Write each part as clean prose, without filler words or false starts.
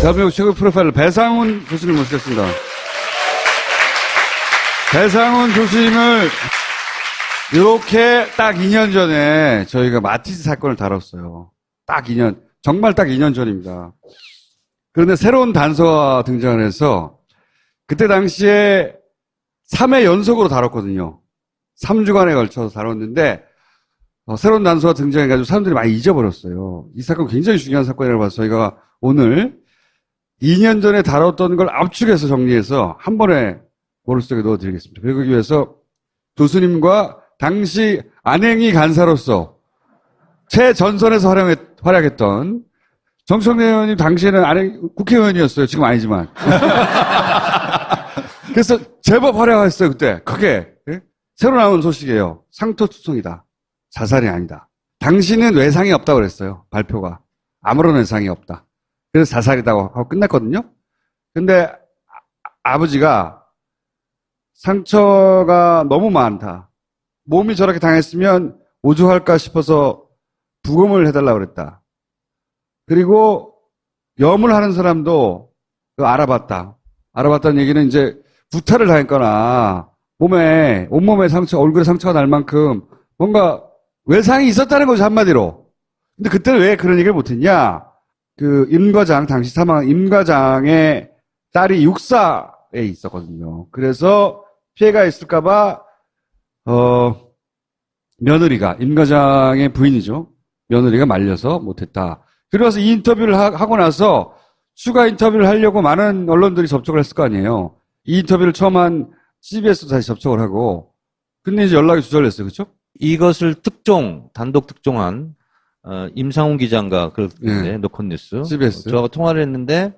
대한민국 최고 프로파일러 배상훈 교수님 모시겠습니다. 배상훈 교수님을 이렇게 딱 2년 전에 저희가 마티즈 사건을 다뤘어요. 딱 2년, 정말 딱 2년 전입니다. 그런데 새로운 단서가 등장을 해서 그때 당시에 3회 연속으로 다뤘거든요. 3주간에 걸쳐서 다뤘는데 새로운 단서가 등장해가지고 사람들이 많이 잊어버렸어요. 이 사건 굉장히 중요한 사건이라고 봐서 저희가 오늘 2년 전에 다뤘던 걸 압축해서 정리해서 한 번에 머릿속에 넣어드리겠습니다. 그러기 위해서 교수님과 당시 안행위 간사로서 최전선에서 활약했던 정청래 의원님 당시에는 국회의원이었어요. 지금 아니지만. 그래서 제법 활약했어요. 그때 크게. 새로 나온 소식이에요. 상토투성이다. 자살이 아니다. 당시는 외상이 없다고 그랬어요. 발표가. 아무런 외상이 없다. 그래서 자살이라고 하고 끝났거든요. 근데 아버지가 상처가 너무 많다. 몸이 저렇게 당했으면 오죽할까 싶어서 부검을 해달라고 그랬다. 그리고 염을 하는 사람도 알아봤다. 알아봤다는 얘기는 이제 구타를 당했거나 온몸에 상처, 얼굴에 상처가 날 만큼 뭔가 외상이 있었다는 거죠, 한마디로. 근데 그때 왜 그런 얘기를 못했냐? 임 과장, 당시 사망한 임 과장의 딸이 육사에 있었거든요. 그래서 피해가 있을까봐, 며느리가, 임 과장의 부인이죠. 며느리가 말려서 못했다. 그래서 이 인터뷰를 하고 나서 추가 인터뷰를 하려고 많은 언론들이 접촉을 했을 거 아니에요. 이 인터뷰를 처음 한 CBS도 다시 접촉을 하고, 근데 이제 연락이 두절됐어요. 그렇죠? 이것을 단독 특종한 임상훈 기자인가 그런데 노컷뉴스 CBS. 저하고 통화를 했는데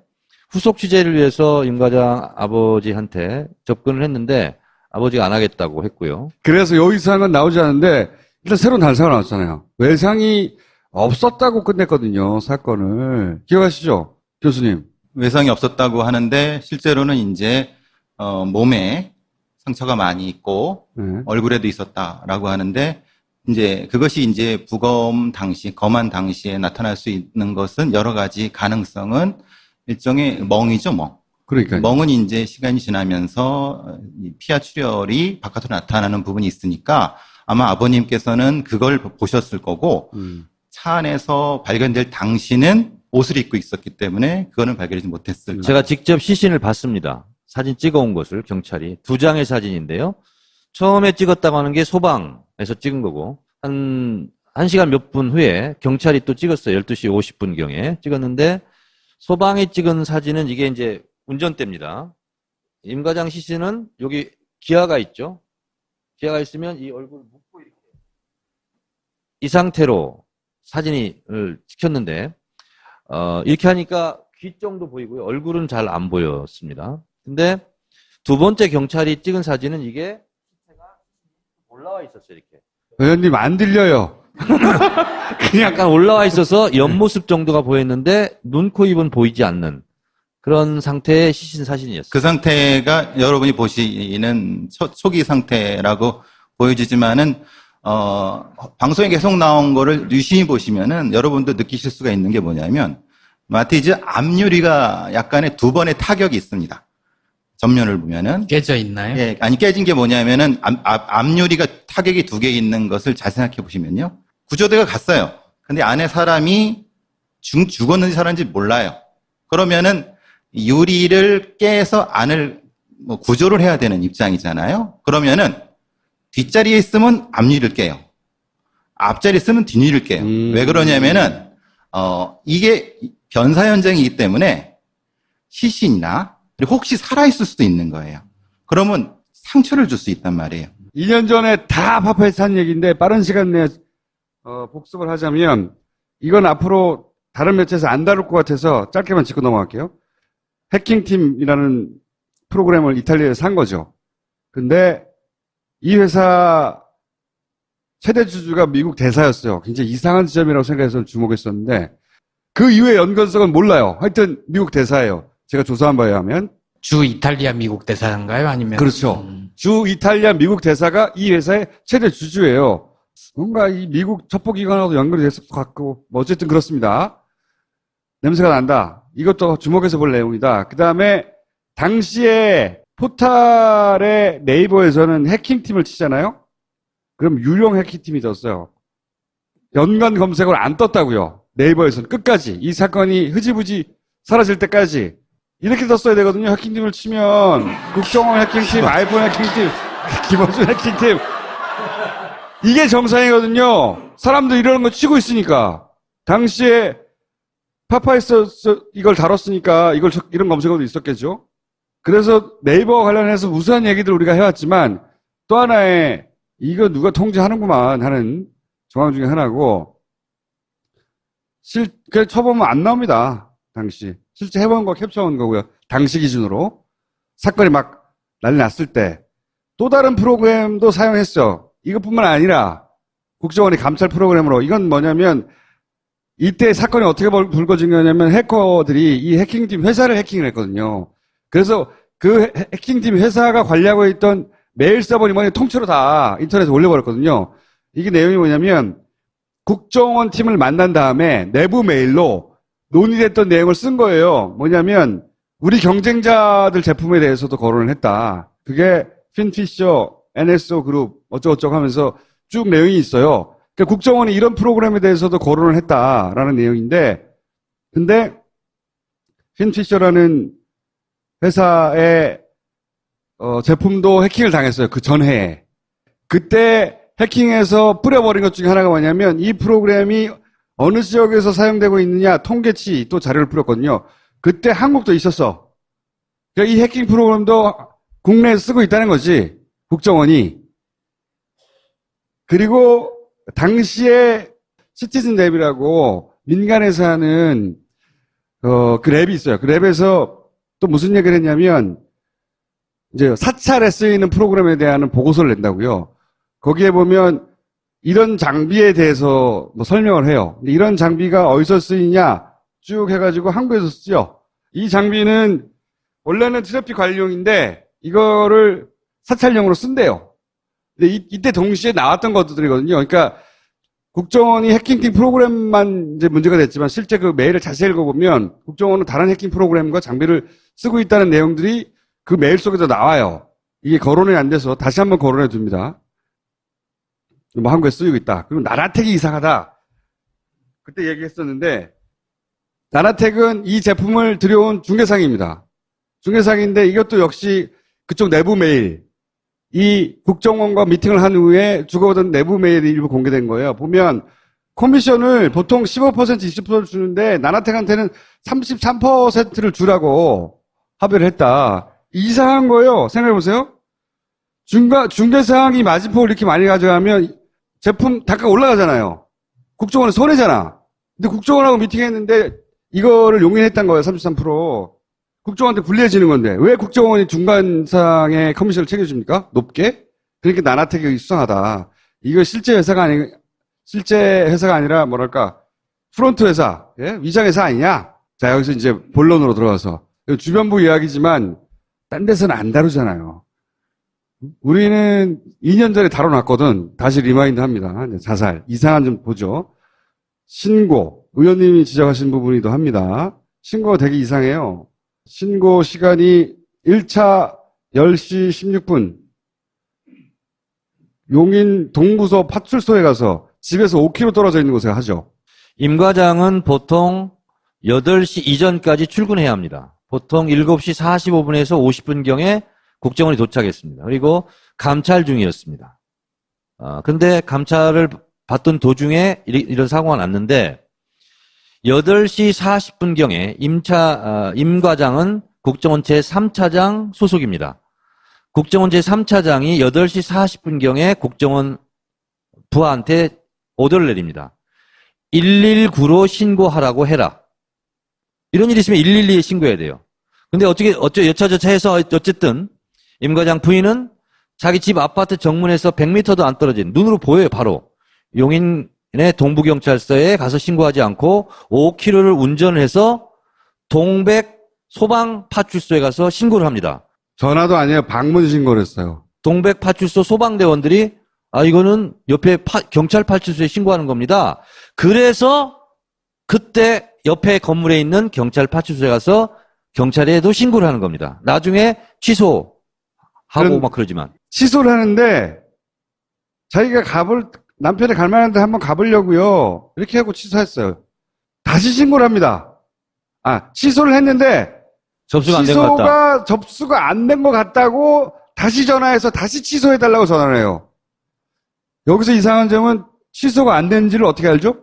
후속 취재를 위해서 임 과장 아버지한테 접근을 했는데 아버지가 안 하겠다고 했고요. 그래서 요 이상은 나오지 않는데 일단 새로운 단서가 나왔잖아요. 외상이 없었다고 끝냈거든요. 사건을. 기억하시죠? 교수님. 외상이 없었다고 하는데 실제로는 이제 몸에 상처가 많이 있고 얼굴에도 있었다라고 하는데 이제 그것이 이제 검안 당시에 나타날 수 있는 것은 여러 가지 가능성은 일종의 멍이죠, 멍. 그러니까요. 멍은 이제 시간이 지나면서 피하 출혈이 바깥으로 나타나는 부분이 있으니까 아마 아버님께서는 그걸 보셨을 거고 차 안에서 발견될 당시는 옷을 입고 있었기 때문에 그거는 발견하지 못했을. 제가 직접 시신을 봤습니다. 사진 찍어온 것을 경찰이 2장의 사진인데요. 처음에 찍었다고 하는 게 소방에서 찍은 거고 한 시간 몇 분 후에 경찰이 또 찍었어요. 12시 50분경에 찍었는데 소방이 찍은 사진은 이게 이제 운전대입니다. 임 과장 시신은 여기 기아가 있죠. 기아가 있으면 이 얼굴 묶고 이 상태로 사진을 찍혔는데 이렇게 하니까 귀 정도 보이고요. 얼굴은 잘 안 보였습니다. 근데 두 번째 경찰이 찍은 사진은 이게 시체가 올라와 있었어요. 이렇게. 의원님 안 들려요. 그냥 약간 올라와 있어서 옆모습 정도가 보였는데 눈, 코, 입은 보이지 않는 그런 상태의 시신 사진이었어요. 그 상태가 여러분이 보시는 초기 상태라고 보여지지만은 방송에 계속 나온 거를 유심히 보시면은 여러분도 느끼실 수가 있는 게 뭐냐면 마티즈 앞유리가 약간의 2번의 타격이 있습니다. 전면을 보면은 깨져 있나요? 예, 아니 깨진 게 뭐냐면은 앞유리가 타격이 2개 있는 것을 잘 생각해 보시면요. 구조대가 갔어요. 근데 안에 사람이 죽었는지 살았는지 몰라요. 그러면은 유리를 깨서 안을 구조를 해야 되는 입장이잖아요. 그러면은 뒷자리에 있으면 앞유리를 깨요. 앞자리에 있으면 뒷유리를 깨요. 왜 그러냐면은 이게 변사 현장이기 때문에 시신이나 그리고 혹시 살아있을 수도 있는 거예요. 그러면 상처를 줄 수 있단 말이에요. 2년 전에 다 파파에서 한 얘기인데 빠른 시간 내에 복습을 하자면 이건 앞으로 다른 매체에서 안 다룰 것 같아서 짧게만 짚고 넘어갈게요. 해킹팀이라는 프로그램을 이탈리아에서 산 거죠. 근데 이 회사 최대 주주가 미국 대사였어요. 굉장히 이상한 지점이라고 생각해서 주목했었는데 그 이후의 연관성은 몰라요. 하여튼 미국 대사예요. 제가 조사한 바에 하면. 주 이탈리아 미국 대사인가요? 아니면? 그렇죠. 주 이탈리아 미국 대사가 이 회사의 최대 주주예요. 뭔가 이 미국 첩보기관하고 연결이 됐을 것 같고, 뭐 어쨌든 그렇습니다. 냄새가 난다. 이것도 주목해서 볼 내용이다. 그 다음에 당시에 포탈의 네이버에서는 해킹팀을 치잖아요. 그럼 유령 해킹팀이 떴어요. 연관 검색어를 안 떴다고요. 네이버에서는 끝까지 이 사건이 흐지부지 사라질 때까지 이렇게 떴어야 되거든요. 해킹팀을 치면 국정원 해킹팀, 아이폰 해킹팀, 김원준 해킹팀 이게 정상이거든요. 사람들 이러는 거 치고 있으니까. 당시에 파파이스 이걸 다뤘으니까 이런 검색어도 있었겠죠. 그래서 네이버 관련해서 우수한 얘기들 우리가 해왔지만 또 하나의 이거 누가 통제하는구만 하는 정황 중에 하나고 그냥 쳐보면 안 나옵니다. 당시 실제 해본 거 캡처한 거고요. 당시 기준으로 사건이 막 난리 났을 때 또 다른 프로그램도 사용했어. 이것뿐만 아니라 국정원의 감찰 프로그램으로 이건 뭐냐면 이때 사건이 어떻게 불거진 거냐면 해커들이 이 해킹팀 회사를 해킹을 했거든요. 그래서 그 해킹팀 회사가 관리하고 있던 메일 서버니 뭐니 통째로 다 인터넷에 올려버렸거든요. 이게 내용이 뭐냐면 국정원 팀을 만난 다음에 내부 메일로 논의됐던 내용을 쓴 거예요. 뭐냐면 우리 경쟁자들 제품에 대해서도 거론을 했다. 그게 핀피셔, NSO 그룹 어쩌고저쩌고 하면서 쭉 내용이 있어요. 그러니까 국정원이 이런 프로그램에 대해서도 거론을 했다라는 내용인데 근데 핀피셔라는 회사의 제품도 해킹을 당했어요. 그 전해에. 그때 해킹해서 뿌려버린 것 중에 하나가 뭐냐면 이 프로그램이 어느 지역에서 사용되고 있느냐 통계치 또 자료를 뿌렸거든요. 그때 한국도 있었어. 그러니까 이 해킹 프로그램도 국내에 쓰고 있다는 거지. 국정원이. 그리고 당시에 시티즌 랩이라고 민간에서 하는 그 랩이 있어요. 그 랩에서 또 무슨 얘기를 했냐면 이제 사찰에 쓰이는 프로그램에 대한 보고서를 낸다고요. 거기에 보면 이런 장비에 대해서 뭐 설명을 해요. 근데 이런 장비가 어디서 쓰이냐 쭉 해가지고 한국에서 쓰죠. 이 장비는 원래는 트래픽 관리용인데 이거를 사찰용으로 쓴대요. 근데 이때 동시에 나왔던 것들이거든요. 그러니까 국정원이 해킹팀 프로그램만 이제 문제가 됐지만 실제 그 메일을 자세히 읽어보면 국정원은 다른 해킹 프로그램과 장비를 쓰고 있다는 내용들이 그 메일 속에도 나와요. 이게 거론이 안 돼서 다시 한번 거론해 둡니다. 뭐 한국에 쓰이고 있다. 그리고 나라텍이 이상하다. 그때 얘기했었는데 나라텍은 이 제품을 들여온 중개상입니다. 중개상인데 이것도 역시 그쪽 내부 메일 이 국정원과 미팅을 한 후에 주고받은 내부 메일이 일부 공개된 거예요. 보면 커미션을 보통 15% 20% 주는데 나나텍한테는 33%를 주라고 합의를 했다. 이상한 거예요. 생각해보세요. 중개상이 마진폭을 이렇게 많이 가져가면 제품 단가가 올라가잖아요. 국정원은 손해잖아. 근데 국정원하고 미팅했는데 이거를 용인했단 거예요. 33%. 국정원한테 불리해지는 건데 왜 국정원이 중간상의 커미션을 챙겨줍니까? 높게? 그러니까 나나텍이 수상하다. 이거 실제 회사가 아니라 뭐랄까 프론트 회사, 예? 위장 회사 아니냐? 자 여기서 이제 본론으로 들어가서 주변부 이야기지만 딴 데서는 안 다루잖아요. 우리는 2년 전에 다뤄놨거든. 다시 리마인드 합니다. 자살 이상한 좀 보죠. 신고 의원님이 지적하신 부분이기도 합니다. 신고가 되게 이상해요. 신고 시간이 1차 10시 16분 용인 동부서 파출소에 가서 집에서 5km 떨어져 있는 곳에 하죠. 임 과장은 보통 8시 이전까지 출근해야 합니다. 보통 7시 45분에서 50분경에 국정원이 도착했습니다. 그리고 감찰 중이었습니다. 근데 감찰을 받던 도중에 이런 사고가 났는데 8시 40분경에 임 과장은 국정원 제3차장 소속입니다. 국정원 제3차장이 8시 40분경에 국정원 부하한테 오더를 내립니다. 119로 신고하라고 해라. 이런 일이 있으면 112에 신고해야 돼요. 근데 여차저차 해서 어쨌든 임 과장 부인은 자기 집 아파트 정문에서 100m도 안 떨어진 눈으로 보여요. 바로 용인의 동부경찰서에 가서 신고하지 않고 5km를 운전을 해서 동백 소방파출소에 가서 신고를 합니다. 전화도 아니에요. 방문 신고를 했어요. 동백파출소 소방대원들이 이거는 옆에 경찰파출소에 신고하는 겁니다. 그래서 그때 옆에 건물에 있는 경찰 파출소에 가서 경찰에도 신고를 하는 겁니다. 나중에 취소하고 막 그러지만. 취소를 하는데 자기가 남편이 갈 만한데 한번 가보려고요. 이렇게 하고 취소했어요. 다시 신고를 합니다. 취소를 했는데 접수가 안 된 것 같다. 접수가 안 된 것 같다고 다시 전화해서 다시 취소해달라고 전화를 해요. 여기서 이상한 점은 취소가 안 된지를 어떻게 알죠?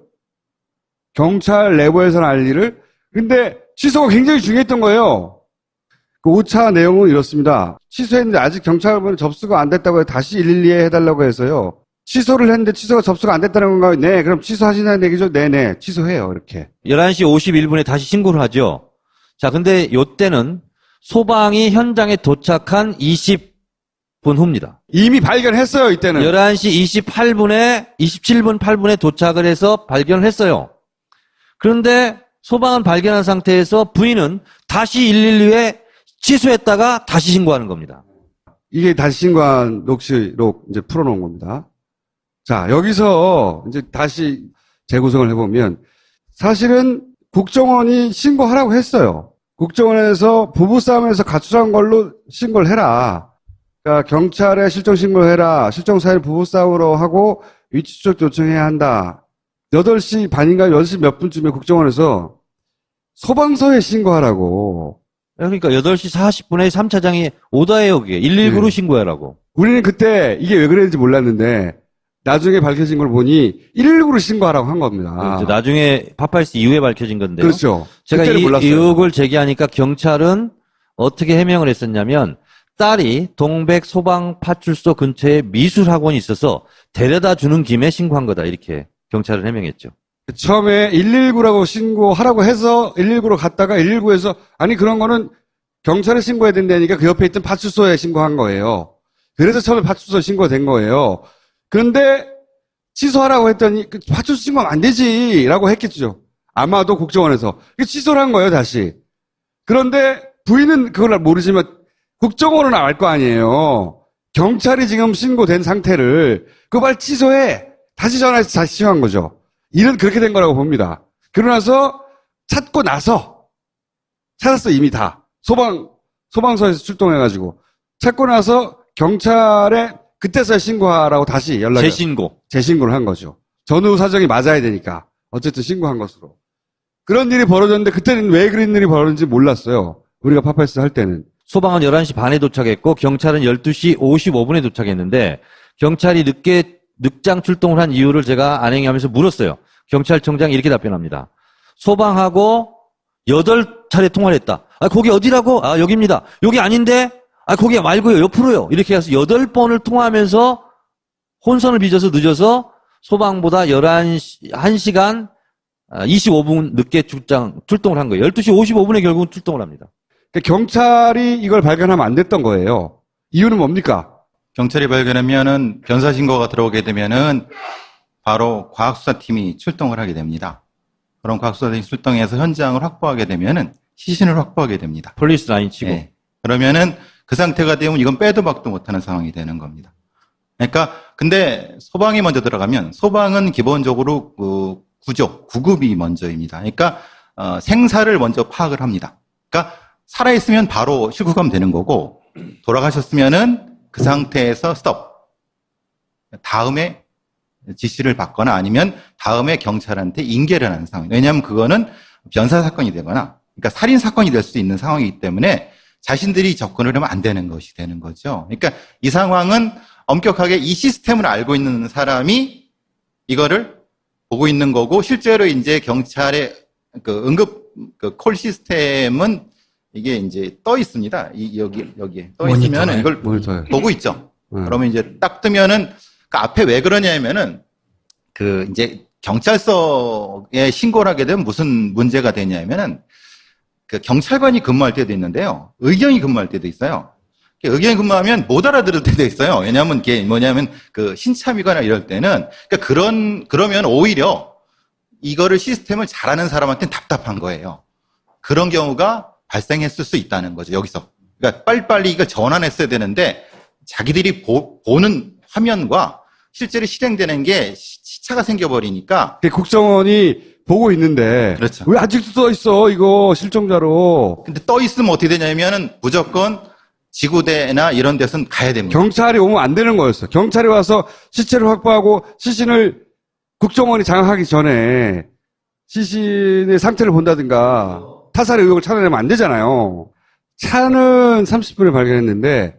경찰 내부에서는 알 일을. 근데 취소가 굉장히 중요했던 거예요. 그 오차 내용은 이렇습니다. 취소했는데 아직 경찰분은 접수가 안 됐다고 해서 다시 112에 해달라고 해서요. 취소를 했는데 접수가 안 됐다는 건가요? 네, 그럼 취소하신다는 얘기죠? 네네, 취소해요. 이렇게. 11시 51분에 다시 신고를 하죠. 자, 근데 요때는 소방이 현장에 도착한 20분 후입니다. 이미 발견했어요, 이때는. 11시 27분, 8분에 도착을 해서 발견을 했어요. 그런데 소방은 발견한 상태에서 부인은 다시 112에 취소했다가 다시 신고하는 겁니다. 이게 다시 신고한 녹취록 이제 풀어놓은 겁니다. 자, 여기서 이제 다시 재구성을 해보면 사실은 국정원이 신고하라고 했어요. 국정원에서 부부싸움에서 가출한 걸로 신고를 해라. 그러니까 경찰에 실종 신고를 해라. 실종 사실 부부싸움으로 하고 위치 추적 요청해야 한다. 8시 반인가 8시 몇 분쯤에 국정원에서 소방서에 신고하라고. 그러니까 8시 40분에 3차장이 오다예요, 그게. 119로 네. 신고하라고. 우리는 그때 이게 왜 그랬는지 몰랐는데 나중에 밝혀진 걸 보니 119로 신고하라고 한 겁니다. 그렇죠. 나중에 파파이스 이후에 밝혀진 건데요. 그렇죠. 제가 그때는 이 몰랐어요. 의혹을 제기하니까 경찰은 어떻게 해명을 했었냐면 딸이 동백 소방파출소 근처에 미술학원이 있어서 데려다 주는 김에 신고한 거다. 이렇게 경찰은 해명했죠. 처음에 119라고 신고하라고 해서 119로 갔다가 119에서 아니 그런 거는 경찰에 신고해야 된다니까 그 옆에 있던 파출소에 신고한 거예요. 그래서 처음에 파출소에 신고가 된 거예요. 그런데 취소하라고 했더니 그 파출소 신고하면 안 되지라고 했겠죠. 아마도 국정원에서. 취소를 한 거예요, 다시. 그런데 부인은 그걸 모르지만 국정원은 알 거 아니에요. 경찰이 지금 신고된 상태를 그거 빨리 취소해. 다시 전화해서 다시 신고한 거죠. 일은 그렇게 된 거라고 봅니다. 그러고 나서 찾았어, 이미 다. 소방서에서 출동해가지고. 찾고 나서 경찰에 그때서야 신고하라고 다시 재신고를 한 거죠. 전후 사정이 맞아야 되니까. 어쨌든 신고한 것으로. 그런 일이 벌어졌는데 그때는 왜 그런 일이 벌어졌는지 몰랐어요. 우리가 파파이스 할 때는. 소방은 11시 반에 도착했고 경찰은 12시 55분에 도착했는데 경찰이 늦장 출동을 한 이유를 제가 안행하면서 물었어요. 경찰청장이 이렇게 답변합니다. 소방하고 8차례 통화를 했다. 거기 어디라고? 여기입니다. 여기 아닌데? 거기 말고요. 옆으로요. 이렇게 해서 8번을 통화하면서 혼선을 빚어서 늦어서 소방보다 1시간 25분 늦게 출동을 한 거예요. 12시 55분에 결국은 출동을 합니다. 그러니까 경찰이 이걸 발견하면 안 됐던 거예요. 이유는 뭡니까? 경찰이 발견하면은 변사 신고가 들어오게 되면은 바로 과학수사팀이 출동을 하게 됩니다. 그런 과학수사팀이 출동해서 현장을 확보하게 되면은 시신을 확보하게 됩니다. 폴리스 라인 치고. 네. 그러면은 그 상태가 되면 이건 빼도 박도 못하는 상황이 되는 겁니다. 그러니까 근데 소방이 먼저 들어가면 소방은 기본적으로 구급이 먼저입니다. 그러니까 생사를 먼저 파악을 합니다. 그러니까 살아있으면 바로 실구가면 되는 거고 돌아가셨으면은 그 상태에서 스톱. 다음에 지시를 받거나 아니면 다음에 경찰한테 인계를 하는 상황. 왜냐하면 그거는 변사 사건이 되거나 그러니까 살인 사건이 될 수 있는 상황이기 때문에 자신들이 접근을 하면 안 되는 것이 되는 거죠. 그러니까 이 상황은 엄격하게 이 시스템을 알고 있는 사람이 이거를 보고 있는 거고 실제로 이제 경찰의 그 응급 콜 시스템은 이게 이제 떠 있습니다. 여기에 떠 있으면 이걸 모니터에. 보고 있죠. 그러면 이제 딱 뜨면은 그 앞에 왜 그러냐면은 그 이제 경찰서에 신고를 하게 되면 무슨 문제가 되냐면은 그 경찰관이 근무할 때도 있는데요. 의경이 근무할 때도 있어요. 의경이 근무하면 못 알아들을 때도 있어요. 왜냐하면 그게 뭐냐면 그 신참이거나 이럴 때는 그러니까 그러면 오히려 이거를 시스템을 잘하는 사람한테는 답답한 거예요. 그런 경우가 발생했을 수 있다는 거죠. 여기서. 그러니까 빨리빨리 이걸 전환했어야 되는데 자기들이 보는 화면과 실제로 실행되는 게 시차가 생겨버리니까 국정원이 보고 있는데 그렇죠. 왜 아직도 써 있어 이거 실종자로. 근데 떠 있으면 어떻게 되냐면은 무조건 지구대나 이런 데서는 가야 됩니다. 경찰이 오면 안 되는 거였어. 경찰이 와서 시체를 확보하고 시신을 국정원이 장악하기 전에 시신의 상태를 본다든가 타살의 의혹을 찾아내면 안 되잖아요. 차는 30분에 발견했는데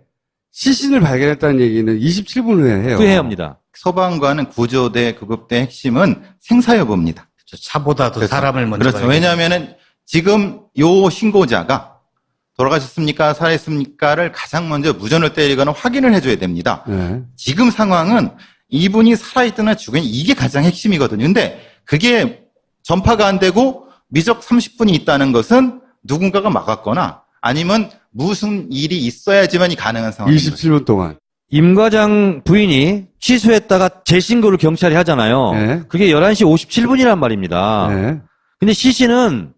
시신을 발견했다는 얘기는 27분 후에 해요. 후회합니다. 소방관은 구조대, 구급대 핵심은 생사여부입니다. 차보다도 그렇죠. 사람을 먼저 그렇죠. 왜냐하면은 지금 요 신고자가 돌아가셨습니까? 살아있습니까를 가장 먼저 무전을 때리거나 확인을 해줘야 됩니다. 네. 지금 상황은 이분이 살아있거나 죽었냐 이게 가장 핵심이거든요. 근데 그게 전파가 안 되고 미적 30분이 있다는 것은 누군가가 막았거나 아니면 무슨 일이 있어야지만이 가능한 상황입니다. 27분 동안. 임 과장 부인이 취소했다가 재신고를 경찰이 하잖아요. 네. 그게 11시 57분이란 말입니다. 네. 근데 시신은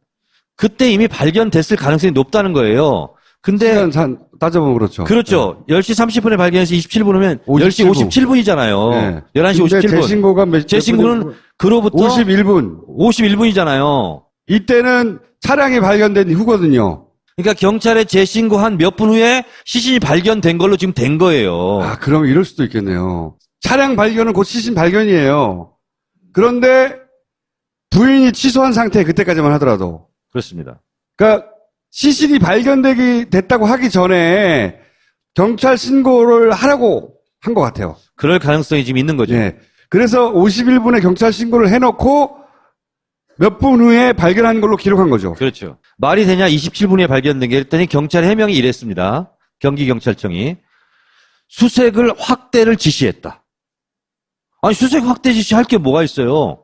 그때 이미 발견됐을 가능성이 높다는 거예요. 근데 시간 따져보면 그렇죠. 그렇죠. 10시 30분에 발견해서 27분 하면 57 10시 57분이잖아요. 네. 11시 근데 57분. 재신고가 재신고는 그로부터 51분. 51분이잖아요. 이때는 차량이 발견된 후거든요. 그러니까 경찰에 재신고한 몇 분 후에 시신이 발견된 걸로 지금 된 거예요. 아, 그럼 이럴 수도 있겠네요. 차량 발견은 곧 시신 발견이에요. 그런데 부인이 취소한 상태 그때까지만 하더라도. 그렇습니다. 그러니까 시신이 됐다고 하기 전에 경찰 신고를 하라고 한 것 같아요. 그럴 가능성이 지금 있는 거죠. 네. 그래서 51분에 경찰 신고를 해놓고 몇 분 후에 발견한 걸로 기록한 거죠. 그렇죠. 말이 되냐 27분에 발견된 게 했더니 경찰 해명이 이랬습니다. 경기경찰청이 수색을 확대를 지시했다. 아니 수색 확대 지시할 게 뭐가 있어요.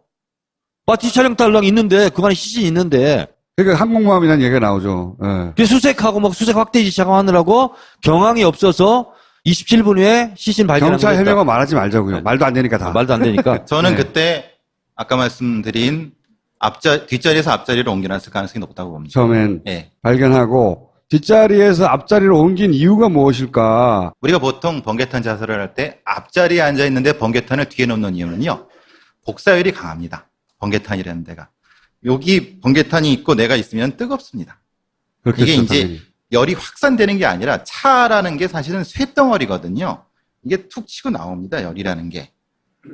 마티 차량 달랑 있는데 그 안에 시신이 있는데 그러니까 항공모함이라는 얘기가 나오죠. 예. 그 수색하고 막 수색 확대 지시하고 하느라고 경황이 없어서 27분 후에 시신 발견한 경찰 거였다. 해명은 말하지 말자고요. 말도 안 되니까 다. 말도 안 되니까. 저는 네. 그때 아까 말씀드린 뒷자리에서 앞자리로 옮겨놨을 가능성이 높다고 봅니다. 처음엔 예. 발견하고 뒷자리에서 앞자리로 옮긴 이유가 무엇일까? 우리가 보통 번개탄 자살을 할 때 앞자리에 앉아 있는데 번개탄을 뒤에 놓는 이유는요. 복사율이 강합니다. 번개탄이라는 데가. 여기 번개탄이 있고 내가 있으면 뜨겁습니다. 그렇겠죠, 이게 이제 당연히. 열이 확산되는 게 아니라 차라는 게 사실은 쇳덩어리거든요. 이게 툭 치고 나옵니다. 열이라는 게.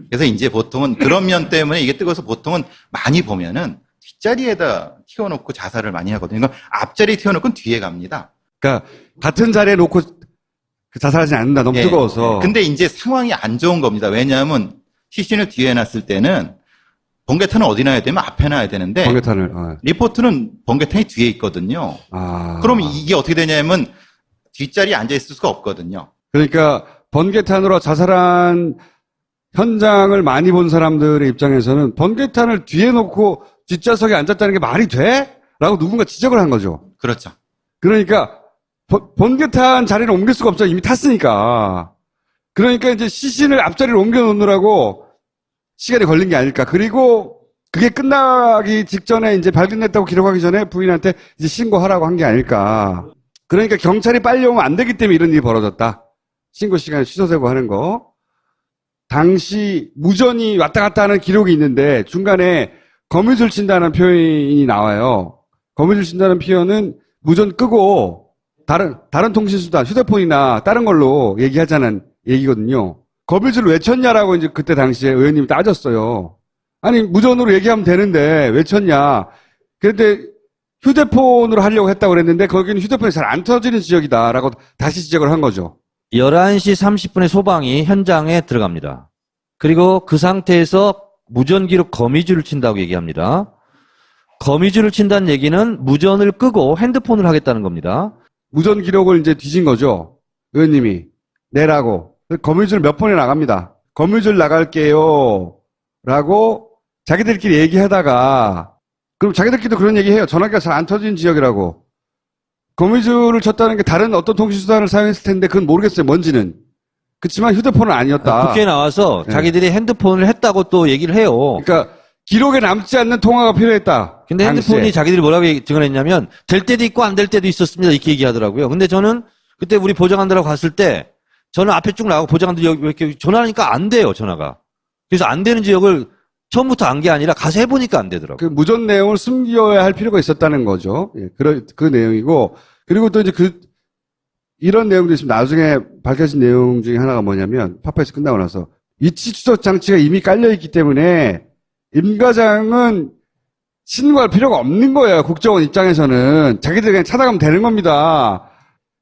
그래서 이제 보통은 그런 면 때문에 이게 뜨거워서 보통은 많이 보면은 뒷자리에다 튀어놓고 자살을 많이 하거든요. 그러니까 앞자리에 튀어놓고 뒤에 갑니다. 그러니까 같은 자리에 놓고 자살하지 않는다. 너무 예. 뜨거워서. 근데 이제 상황이 안 좋은 겁니다. 왜냐하면 시신을 뒤에 놨을 때는 번개탄을 어디 놔야 되면 앞에 놔야 되는데 번개탄을. 리포트는 번개탄이 뒤에 있거든요. 아. 그럼 이게 어떻게 되냐면 뒷자리에 앉아 있을 수가 없거든요. 그러니까 번개탄으로 자살한 현장을 많이 본 사람들의 입장에서는 번개탄을 뒤에 놓고 뒷좌석에 앉았다는 게 말이 돼? 라고 누군가 지적을 한 거죠. 그렇죠. 그러니까 번개탄 자리를 옮길 수가 없죠. 이미 탔으니까. 그러니까 이제 시신을 앞자리로 옮겨 놓느라고 시간이 걸린 게 아닐까. 그리고 그게 끝나기 직전에 이제 발견됐다고 기록하기 전에 부인한테 이제 신고하라고 한 게 아닐까. 그러니까 경찰이 빨리 오면 안 되기 때문에 이런 일이 벌어졌다. 신고 시간이 취소되고 하는 거. 당시 무전이 왔다 갔다 하는 기록이 있는데 중간에 거미줄 친다는 표현이 나와요. 거미줄 친다는 표현은 무전 끄고 다른 통신수단, 휴대폰이나 다른 걸로 얘기하자는 얘기거든요. 거미줄을 왜 쳤냐라고 이제 그때 당시에 의원님이 따졌어요. 아니, 무전으로 얘기하면 되는데 왜 쳤냐. 그런데 휴대폰으로 하려고 했다고 그랬는데 거기는 휴대폰이 잘 안 터지는 지역이다라고 다시 지적을 한 거죠. 11시 30분에 소방이 현장에 들어갑니다. 그리고 그 상태에서 무전기로 거미줄을 친다고 얘기합니다. 거미줄을 친다는 얘기는 무전을 끄고 핸드폰을 하겠다는 겁니다. 무전 기록을 이제 뒤진 거죠. 의원님이. 내라고. 거미줄 몇 번에 나갑니다. 거미줄 나갈게요. 라고 자기들끼리 얘기하다가 그럼 자기들끼리도 그런 얘기해요. 전화기가 잘 안 터지는 지역이라고. 거미줄을 쳤다는 게 다른 어떤 통신수단을 사용했을 텐데 그건 모르겠어요. 뭔지는. 그렇지만 휴대폰은 아니었다. 국회에 나와서 네. 자기들이 핸드폰을 했다고 또 얘기를 해요. 그러니까 기록에 남지 않는 통화가 필요했다. 근데 당시에. 핸드폰이 자기들이 뭐라고 증언했냐면 될 때도 있고 안 될 때도 있었습니다. 이렇게 얘기하더라고요. 근데 저는 그때 우리 보좌관들하고 갔을 때 저는 앞에 쭉 나가고 보좌관들이 여기 이렇게 전화하니까 안 돼요. 전화가. 그래서 안 되는 지역을 처음부터 안 게 아니라 가서 해보니까 안 되더라고요. 그 무전 내용을 숨겨야 할 필요가 있었다는 거죠. 예, 그 내용이고, 그리고 또 이제 이런 내용도 있습니다. 나중에 밝혀진 내용 중에 하나가 뭐냐면, 파파이스 끝나고 나서, 위치 추적 장치가 이미 깔려있기 때문에, 임 과장은 신고할 필요가 없는 거예요. 국정원 입장에서는. 자기들 그냥 찾아가면 되는 겁니다.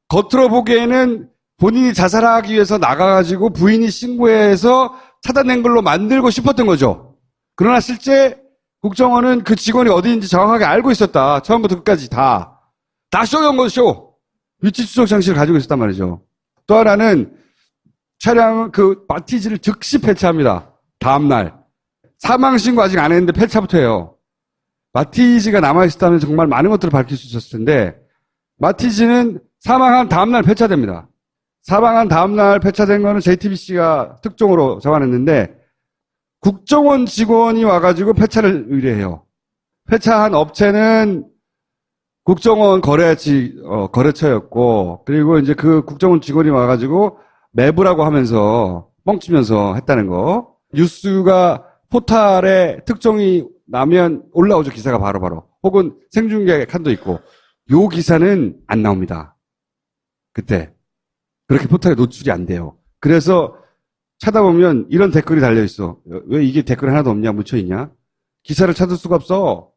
겉으로 보기에는 본인이 자살하기 위해서 나가가지고 부인이 신고해서 찾아낸 걸로 만들고 싶었던 거죠. 그러나 실제 국정원은 그 직원이 어디인지 정확하게 알고 있었다. 처음부터 끝까지 다. 다 쇼였던 거죠, 쇼. 위치 추적 장치를 가지고 있었단 말이죠. 또 하나는 마티즈를 즉시 폐차합니다. 다음날. 사망신고 아직 안 했는데 폐차부터 해요. 마티즈가 남아있었다면 정말 많은 것들을 밝힐 수 있었을 텐데, 마티즈는 사망한 다음날 폐차됩니다. 사망한 다음날 폐차된 거는 JTBC가 특종으로 잡아냈는데, 국정원 직원이 와가지고 폐차를 의뢰해요. 폐차한 업체는 국정원 거래처였고, 그리고 이제 그 국정원 직원이 와가지고 매부라고 하면서 뻥치면서 했다는 거. 뉴스가 포탈에 특종이 나면 올라오죠, 기사가 바로바로. 혹은 생중계 칸도 있고. 요 기사는 안 나옵니다. 그때. 그렇게 포탈에 노출이 안 돼요. 그래서 찾아보면 이런 댓글이 달려있어. 왜 이게 댓글 하나도 없냐, 묻혀있냐? 기사를 찾을 수가 없어.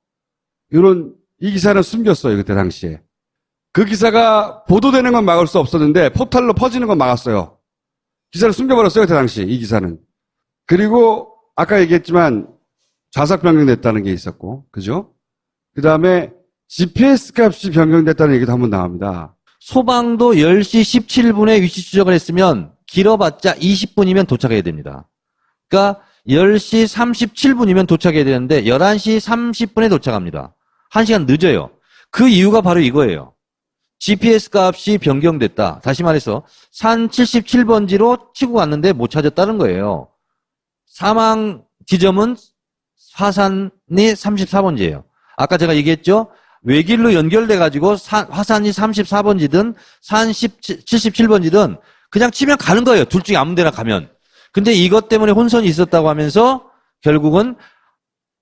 이 기사는 숨겼어요, 그때 당시에. 그 기사가 보도되는 건 막을 수 없었는데, 포털로 퍼지는 건 막았어요. 기사를 숨겨버렸어요, 그때 당시, 이 기사는. 그리고, 아까 얘기했지만, 좌석 변경됐다는 게 있었고, 그죠? 그 다음에, GPS 값이 변경됐다는 얘기도 한번 나옵니다. 소방도 10시 17분에 위치 추적을 했으면 길어봤자 20분이면 도착해야 됩니다. 그러니까 10시 37분이면 도착해야 되는데 11시 30분에 도착합니다. 1시간 늦어요. 그 이유가 바로 이거예요. GPS 값이 변경됐다. 다시 말해서 산 77번지로 치고 갔는데 못 찾았다는 거예요. 사망 지점은 화산이 34번지예요. 아까 제가 얘기했죠? 외길로 연결돼가지고 화산이 34번지든 산 77번지든 그냥 치면 가는 거예요. 둘 중에 아무 데나 가면. 근데 이것 때문에 혼선이 있었다고 하면서 결국은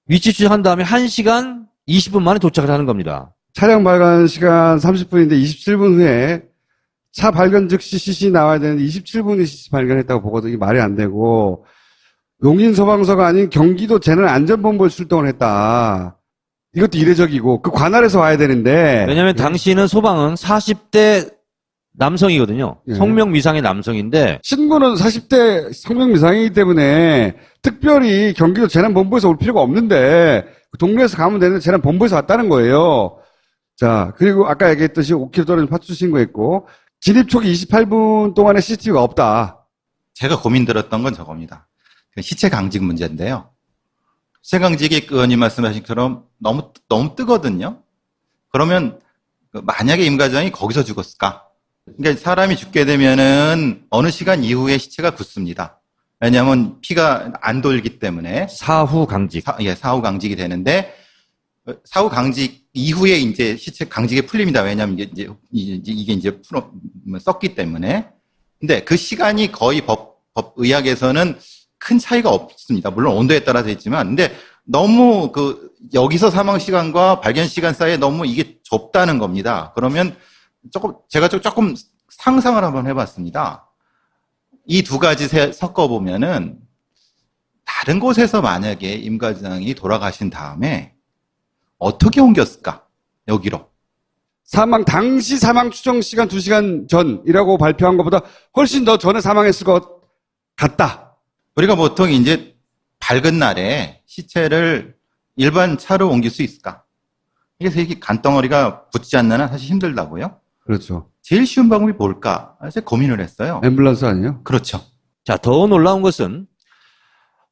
위치 추적한 다음에 1시간 20분 만에 도착을 하는 겁니다. 차량 발견 시간 30분인데 27분 후에 차 발견 즉시 CC 나와야 되는데 27분에 CC 발견했다고 보거든요. 이게 말이 안 되고 용인소방서가 아닌 경기도 재난안전본부에 출동을 했다. 이것도 이례적이고 그 관할에서 와야 되는데 왜냐하면 당시는 소방은 40대 남성이거든요. 예. 성명미상의 남성인데 신고는 40대 성명미상이기 때문에 특별히 경기도 재난본부에서 올 필요가 없는데 동네에서 가면 되는데 재난본부에서 왔다는 거예요. 자, 그리고 아까 얘기했듯이 5km 떨어진 파출 신고했고 진입 초기 28분 동안에 CCTV가 없다. 제가 고민 들었던 건 저겁니다. 시체 강직 문제인데요. 시체 강직이 의원님 말씀하신 것처럼 너무 뜨거든요. 그러면 만약에 임 과장이 거기서 죽었을까? 그러니까 사람이 죽게 되면은 어느 시간 이후에 시체가 굳습니다. 왜냐하면 피가 안 돌기 때문에 사후 강직. 사후 강직이 되는데 사후 강직 이후에 이제 시체 강직이 풀립니다. 왜냐하면 이게 이제 썩기 때문에. 근데 그 시간이 거의 의학에서는 큰 차이가 없습니다. 물론 온도에 따라서 있지만, 근데 너무 여기서 사망 시간과 발견 시간 사이에 너무 이게 좁다는 겁니다. 그러면 제가 조금 상상을 한번 해봤습니다. 이 두 가지 섞어보면은, 다른 곳에서 만약에 임 과장이 돌아가신 다음에, 어떻게 옮겼을까? 여기로. 당시 사망 추정 시간 2시간 전이라고 발표한 것보다 훨씬 더 전에 사망했을 것 같다. 우리가 보통 이제 밝은 날에 시체를 일반 차로 옮길 수 있을까? 그래서 이게 간덩어리가 붙지 않는 한 사실 힘들다고요? 그렇죠. 제일 쉬운 방법이 뭘까? 그래서 고민을 했어요. 앰뷸런스 아니에요? 그렇죠. 자, 더 놀라운 것은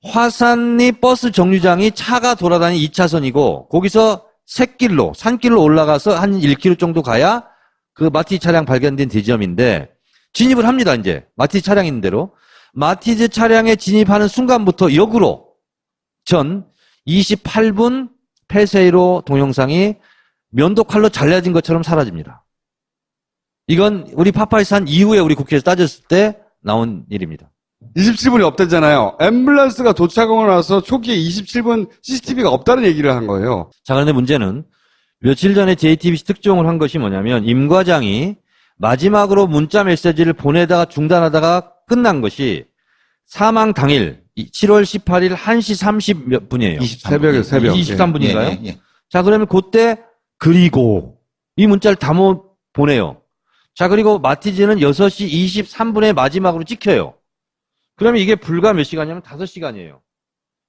화산리 버스 정류장이 차가 돌아다니는 2차선이고 거기서 산길로 올라가서 한 1km 정도 가야 그 마티즈 차량 발견된 지점인데 진입을 합니다, 이제. 마티즈 차량 있는 대로. 마티즈 차량에 진입하는 순간부터 역으로 전 28분 폐쇄로 동영상이 면도칼로 잘라진 것처럼 사라집니다. 이건 우리 파파이산 이후에 우리 국회에서 따졌을 때 나온 일입니다. 27분이 없댔잖아요. 앰뷸런스가 도착하고 나서 초기에 27분 CCTV가 없다는 얘기를 한 거예요. 자, 그런데 문제는 며칠 전에 JTBC 특종을 한 것이 뭐냐면 임 과장이 마지막으로 문자 메시지를 보내다가 중단하다가 끝난 것이 사망 당일 7월 18일 1시 30 몇 분이에요. 23분. 새벽. 23분인가요? 예, 예, 예. 자, 그러면 그때 그리고 이 문자를 다 못 보내요. 자, 그리고 마티즈는 6시 23분에 마지막으로 찍혀요. 그러면 이게 불과 몇 시간이냐면 5시간이에요.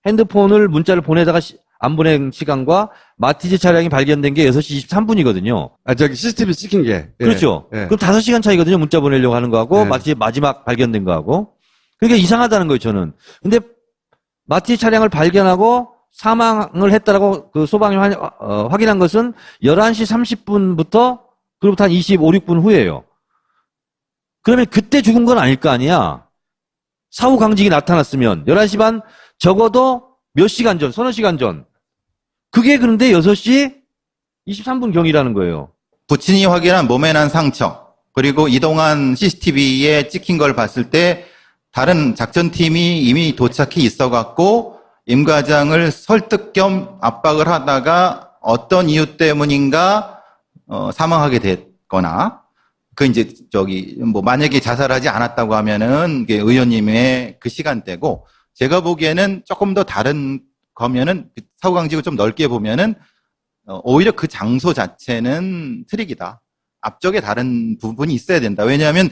핸드폰을 문자를 보내다가 안 보낸 시간과 마티즈 차량이 발견된 게 6시 23분이거든요. 저기 CCTV 찍힌 게. 예. 그렇죠. 예. 그럼 5시간 차이거든요. 문자 보내려고 하는 거하고 네. 마티즈 마지막 발견된 거하고. 그러니까 이상하다는 거예요, 저는. 근데 마티즈 차량을 발견하고 사망을 했다라고 그 소방이 확인한 것은 11시 30분부터 그로부터 한 25, 6분 후예요. 그러면 그때 죽은 건 아닐 거 아니야. 사후 강직이 나타났으면 11시 반 적어도 몇 시간 전, 서너 시간 전. 그게 그런데 6시 23분 경이라는 거예요. 부친이 확인한 몸에 난 상처, 그리고 이동한 CCTV에 찍힌 걸 봤을 때 다른 작전팀이 이미 도착해 있어갖고 임 과장을 설득 겸 압박을 하다가 어떤 이유 때문인가 사망하게 됐거나, 그 이제 뭐 만약에 자살하지 않았다고 하면은 이게 의원님의 그 시간대고, 제가 보기에는 조금 더 다른 거면은 사후강직을 좀 넓게 보면은 오히려 그 장소 자체는 트릭이다. 앞쪽에 다른 부분이 있어야 된다. 왜냐하면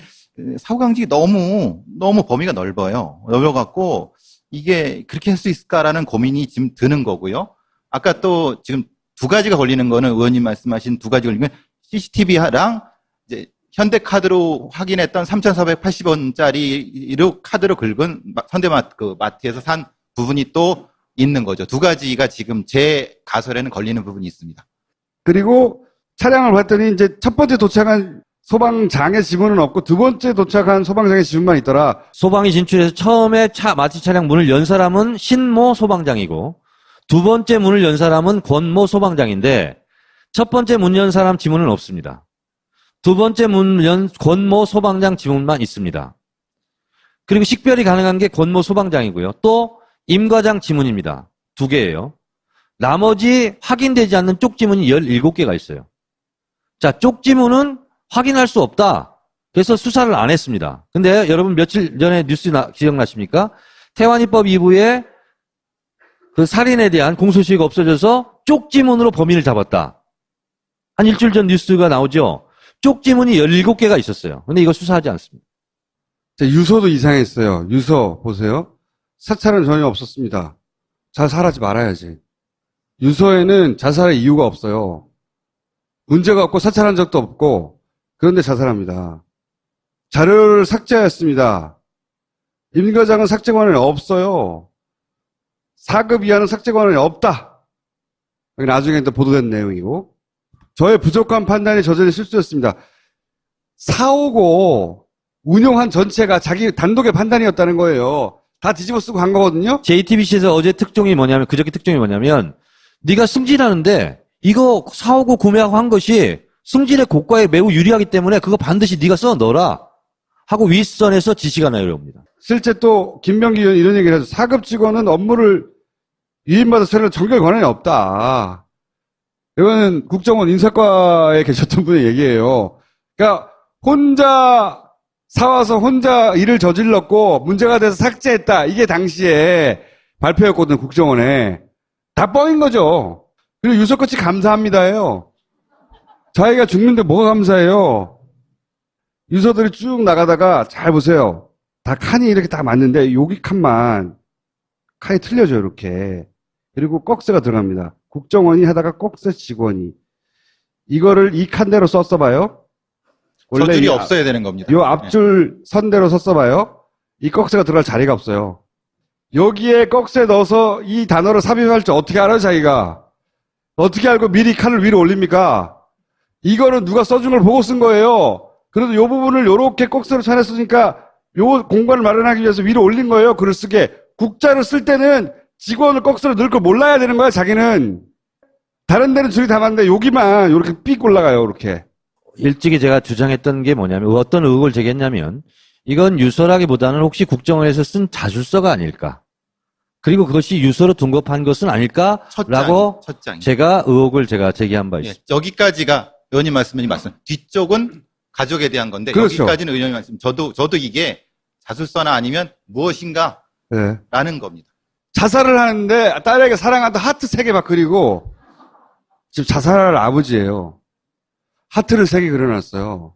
사후강직이 너무 범위가 넓어갖고 이게 그렇게 할 수 있을까라는 고민이 지금 드는 거고요. 아까 또 지금 두 가지가 걸리는 거는 의원님 말씀하신 두 가지 걸리는 건 CCTV랑 이제 현대카드로 확인했던 3,480원짜리로 카드로 긁은 마트에서 산 부분이 또 있는 거죠. 두 가지가 지금 제 가설에는 걸리는 부분이 있습니다. 그리고 차량을 봤더니 이제 첫 번째 도착한 소방장의 지문은 없고 두 번째 도착한 소방장의 지문만 있더라. 소방이 진출해서 처음에 마티즈 차량 문을 연 사람은 신모 소방장이고 두 번째 문을 연 사람은 권모 소방장인데 첫 번째 문 연 사람 지문은 없습니다. 두 번째 문 연 권모 소방장 지문만 있습니다. 그리고 식별이 가능한 게 권모 소방장이고요. 또 임 과장 지문입니다. 2개예요. 나머지 확인되지 않는 쪽지문이 17개가 있어요. 자, 쪽지문은 확인할 수 없다. 그래서 수사를 안 했습니다. 근데 여러분 며칠 전에 뉴스 기억나십니까? 태완이법 2부에 그 살인에 대한 공소시효가 없어져서 쪽지문으로 범인을 잡았다. 한 일주일 전 뉴스가 나오죠. 쪽지문이 17개가 있었어요. 근데 이거 수사하지 않습니다. 유서도 이상했어요. 유서 보세요. 사찰은 전혀 없었습니다. 자살하지 말아야지. 유서에는 자살의 이유가 없어요. 문제가 없고 사찰한 적도 없고 그런데 자살합니다. 자료를 삭제하였습니다. 임 과장은 삭제 권한이 없어요. 4급 이하는 삭제 권한이 없다. 나중에 또 보도된 내용이고 저의 부족한 판단이 저질린 실수였습니다. 사오고 운용한 전체가 자기 단독의 판단이었다는 거예요. 다 뒤집어 쓰고 간 거거든요. JTBC에서 어제 특종이 뭐냐면 그저께 특종이 뭐냐면 네가 승진하는데 이거 사오고 구매하고 한 것이 승진의 고과에 매우 유리하기 때문에 그거 반드시 네가 써 넣어라 하고 윗선에서 지시가 내려옵니다. 실제 또 김병기 의원이 이런 얘기를 하죠. 4급 직원은 업무를 위임받아 처리할 전결 권한이 없다. 이거는 국정원 인사과에 계셨던 분의 얘기예요. 그러니까 혼자 사와서 혼자 일을 저질렀고 문제가 돼서 삭제했다. 이게 당시에 발표였거든요. 국정원에. 다 뻥인 거죠. 그리고 유서꽃이 감사합니다예요. 자기가 죽는데 뭐가 감사해요. 유서들이 쭉 나가다가 잘 보세요. 다 칸이 이렇게 딱 맞는데 여기 칸만 칸이 틀려져요. 이렇게. 그리고 꺽쇠가 들어갑니다. 국정원이 하다가 꺽쇠 직원이. 이거를 이 칸대로 썼어봐요. 저줄이 없어야 되는 겁니다. 요 앞줄 선대로 썼어봐요. 이 꺽쇠가 들어갈 자리가 없어요. 여기에 꺽쇠 넣어서 이 단어를 삽입할 줄 어떻게 알아요, 자기가? 어떻게 알고 미리 칸을 위로 올립니까? 이거는 누가 써준 걸 보고 쓴 거예요. 그래도 요 부분을 요렇게 꺽쇠로 쳐냈으니까 요 공간을 마련하기 위해서 위로 올린 거예요, 글을 쓰게. 국자를 쓸 때는 직원을 꺽쇠로 넣을 걸 몰라야 되는 거야, 자기는. 다른 데는 줄이 다 맞는데 여기만 요렇게 삑 올라가요, 이렇게. 일찍이 제가 주장했던 게 뭐냐면 어떤 의혹을 제기했냐면 이건 유서라기보다는 혹시 국정원에서 쓴 자술서가 아닐까? 그리고 그것이 유서로 둔갑한 것은 아닐까라고 첫 장이. 제가 의혹을 제기한 바 있습니다. 여기까지가 의원님 말씀이 말씀. 뒤쪽은 가족에 대한 건데 그렇죠. 여기까지는 의원님 말씀. 저도 이게 자술서나 아니면 무엇인가라는 네. 겁니다. 자살을 하는데 딸에게 사랑한다 하트 3개 막 그리고 지금 자살할 아버지예요. 하트를 3개 그려놨어요.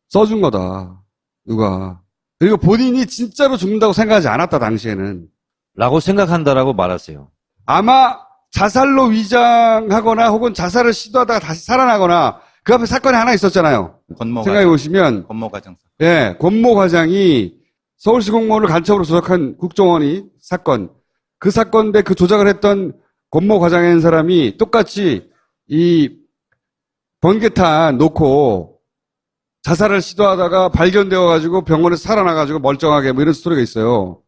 써준 거다. 누가. 그리고 본인이 진짜로 죽는다고 생각하지 않았다 당시에는. 라고 생각한다라고 말하세요. 아마 자살로 위장하거나 혹은 자살을 시도하다가 다시 살아나거나 그 앞에 사건이 하나 있었잖아요. 생각해 보시면 권모 과장사. 예, 권모 과장이 서울시 공무원을 간첩으로 조작한 국정원이 사건, 그 사건인데 그 조작을 했던 권모 과장이라는 사람이 똑같이 이 번개탄 놓고 자살을 시도하다가 발견되어가지고 병원에서 살아나가지고 멀쩡하게 뭐 이런 스토리가 있어요.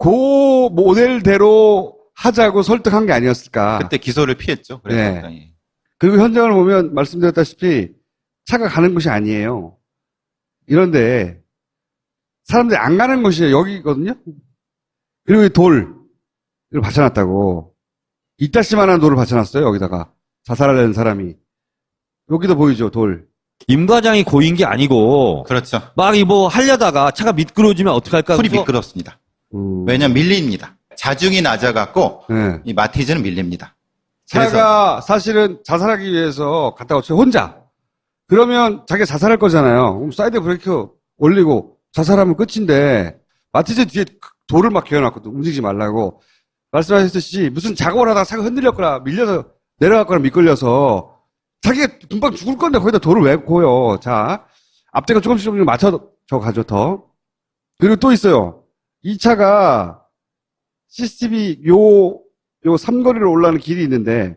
그 모델대로 하자고 설득한 게 아니었을까. 그때 기소를 피했죠. 그래서 네. 그리고 현장을 보면 말씀드렸다시피 차가 가는 곳이 아니에요. 이런데 사람들이 안 가는 곳이 여기거든요. 그리고 이 돌, 이걸 받쳐놨다고. 이따시만한 돌을 받쳐놨어요. 여기다가 자살하려는 사람이. 여기도 보이죠, 돌. 임 과장이 고인 게 아니고 그렇죠. 막 뭐 하려다가 차가 미끄러지면 어떡할까? 풀이 그래서 미끄럽습니다. 왜냐면 밀립니다. 자중이 낮아갖고 네. 이 마티즈는 밀립니다. 차가 사실은 자살하기 위해서 갔다 왔죠. 혼자. 그러면 자기가 자살할 거잖아요. 그럼 사이드 브레이크 올리고 자살하면 끝인데 마티즈 뒤에 돌을 막 개어놨거든. 움직이지 말라고. 말씀하셨듯이 무슨 작업을 하다가 차가 흔들렸거나 밀려서 내려갔거나 미끌려서 자기가 금방 죽을 건데 거기다 돌을 왜 고요. 자, 앞뒤가 조금씩 맞춰서 가죠, 더. 그리고 또 있어요. 이 차가 CCTV 요 삼거리를 올라가는 길이 있는데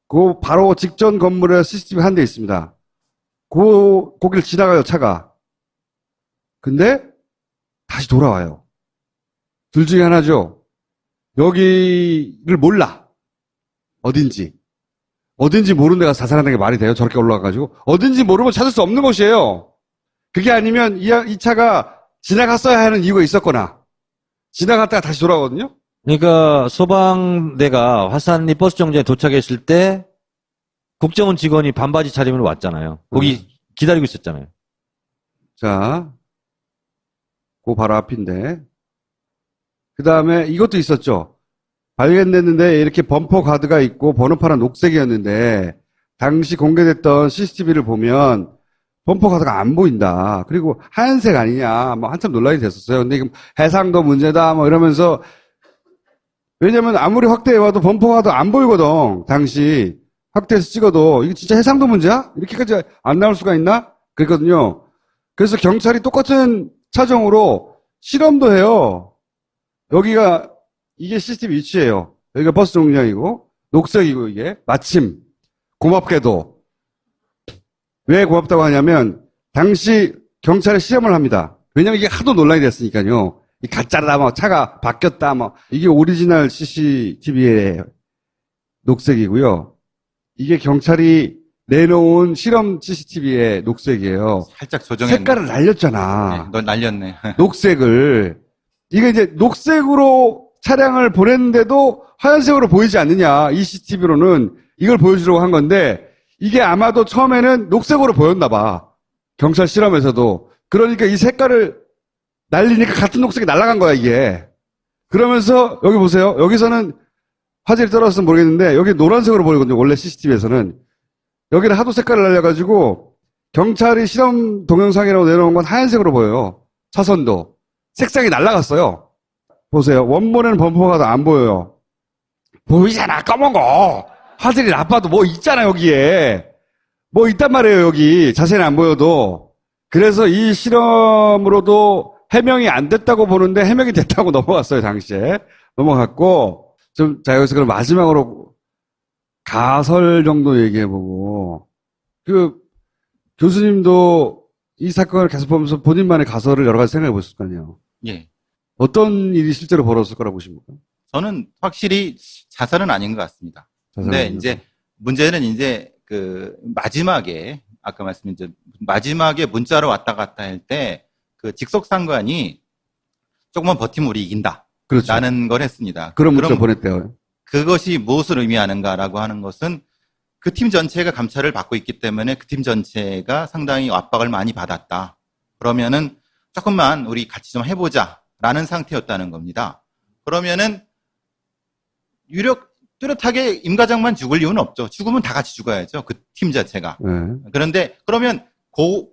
그 바로 직전 건물에 CCTV 한 대 있습니다. 거길 지나가요, 차가. 근데 다시 돌아와요. 둘 중에 하나죠. 여기를 몰라. 어딘지 모르는 데가 자살하는 게 말이 돼요? 저렇게 올라가가지고. 어딘지 모르면 찾을 수 없는 곳이에요. 그게 아니면 이 차가 지나갔어야 하는 이유가 있었거나 지나갔다가 다시 돌아오거든요. 그러니까 소방대가 화산리 버스 정류장에 도착했을 때 국정원 직원이 반바지 차림으로 왔잖아요. 거기 기다리고 있었잖아요. 자, 그 바로 앞인데. 그 다음에 이것도 있었죠. 발견됐는데 이렇게 범퍼 가드가 있고 번호판은 녹색이었는데 당시 공개됐던 CCTV를 보면 범퍼 가드가 안 보인다. 그리고 하얀색 아니냐. 뭐 한참 논란이 됐었어요. 근데 이거 해상도 문제다. 뭐 이러면서 왜냐면 아무리 확대해봐도 범퍼 가드 안 보이거든. 당시 확대해서 찍어도 이게 진짜 해상도 문제야? 이렇게까지 안 나올 수가 있나? 그랬거든요. 그래서 경찰이 똑같은 차종으로 실험도 해요. 여기가 이게 CCTV 위치예요. 여기가 버스 정류장이고 녹색이고 이게 마침 고맙게도 왜 고맙다고 하냐면 당시 경찰에 실험을 합니다. 왜냐면 이게 하도 논란이 됐으니까요. 이 가짜다 뭐 차가 바뀌었다 뭐 이게 오리지널 CCTV의 녹색이고요. 이게 경찰이 내놓은 실험 CCTV의 녹색이에요. 살짝 조정했네. 색깔을 날렸잖아. 네, 넌 날렸네. 녹색을. 이게 이제 녹색으로 차량을 보냈는데도 하얀색으로 보이지 않느냐. 이 CCTV로는 이걸 보여주려고 한 건데 이게 아마도 처음에는 녹색으로 보였나 봐. 경찰 실험에서도. 그러니까 이 색깔을 날리니까 같은 녹색이 날아간 거야, 이게. 그러면서 여기 보세요. 여기서는 화질이 떨어져서 모르겠는데 여기 노란색으로 보이거든요. 원래 CCTV에서는. 여기는 하도 색깔을 날려가지고 경찰이 실험 동영상이라고 내놓은 건 하얀색으로 보여요. 차선도. 색상이 날아갔어요. 보세요. 원본에는 범퍼가 안 보여요. 보이잖아, 검은 거. 화질이 나빠도 뭐 있잖아, 여기에. 뭐 있단 말이에요, 여기. 자세히 안 보여도. 그래서 이 실험으로도 해명이 안 됐다고 보는데 해명이 됐다고 넘어갔어요, 당시에. 넘어갔고, 자, 여기서 그럼 마지막으로 가설 정도 얘기해보고, 교수님도 이 사건을 계속 보면서 본인만의 가설을 여러 가지 생각해 보실 거 아니에요. 예. 어떤 일이 실제로 벌어졌을 거라고 보십니까? 저는 확실히 자살은 아닌 것 같습니다. 근데 이제 문제는 이제 그 마지막에 아까 말씀드린 마지막에 문자로 왔다 갔다 할 때 그 직속상관이 조금만 버티면 우리 이긴다. 그렇죠. 라는 걸 했습니다. 그런 문자 그럼 보냈대요. 그것이 무엇을 의미하는가라고 하는 것은 그 팀 전체가 감찰을 받고 있기 때문에 그 팀 전체가 상당히 압박을 많이 받았다. 그러면은 조금만 우리 같이 좀 해보자라는 상태였다는 겁니다. 그러면은 뚜렷하게 임 과장만 죽을 이유는 없죠. 죽으면 다 같이 죽어야죠. 그 팀 자체가. 네. 그런데 그러면